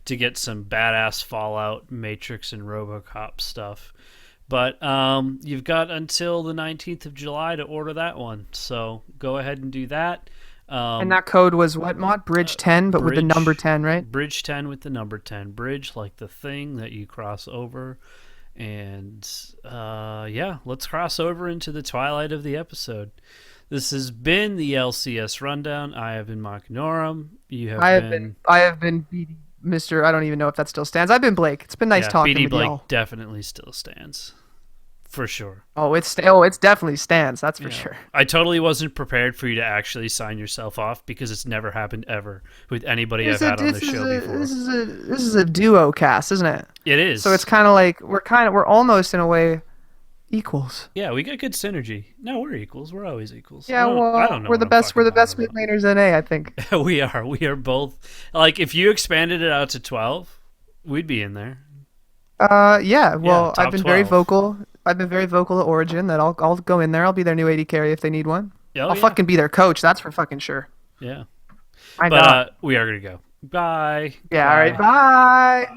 A: to get some badass Fallout, Matrix, and RoboCop stuff. But you've got until the 19th of July to order that one. So go ahead and do that.
B: And
A: Um,
B: that code was what mod? Bridge 10, but with the number
A: Bridge
B: 10, right?
A: Bridge 10 with the number 10. Bridge like the thing that you cross over. And yeah, let's cross over into the twilight of the episode. This has been the LCS rundown. I have been Mark Norum. You have been,
B: I have been BD, Mr. I don't even know if that still stands. I've been Blake. It's been nice
A: yeah,
B: talking
A: BD
B: with
A: Blake
B: y'all.
A: definitely still stands for sure.
B: It's definitely stands. That's for
A: Yeah,
B: sure.
A: I totally wasn't prepared for you to actually sign yourself off because it's never happened ever with anybody I've had on the show before.
B: This is a duo cast, isn't it?
A: It
B: So it's
A: is.
B: kind of like we're almost in a way equals.
A: Yeah, we got good synergy. No, we're equals. We're always equals.
B: Yeah,
A: I don't
B: well,
A: know what I'm
B: we're
A: fucking
B: the best
A: talking
B: mid laners in A, I think.
A: about. We are. We are both. Like, if you expanded it out to 12, we'd be in there.
B: Yeah,
A: Yeah,
B: well, I've
A: top
B: been very
A: 12.
B: vocal. I've been very vocal at Origin that I'll go in there. I'll be their new AD carry if they need one.
A: Oh,
B: I'll
A: yeah.
B: fucking be their coach. That's for fucking sure.
A: Yeah.
B: I
A: But
B: know.
A: we are going to go. Bye.
B: Yeah, all right.
A: Bye.
B: Bye.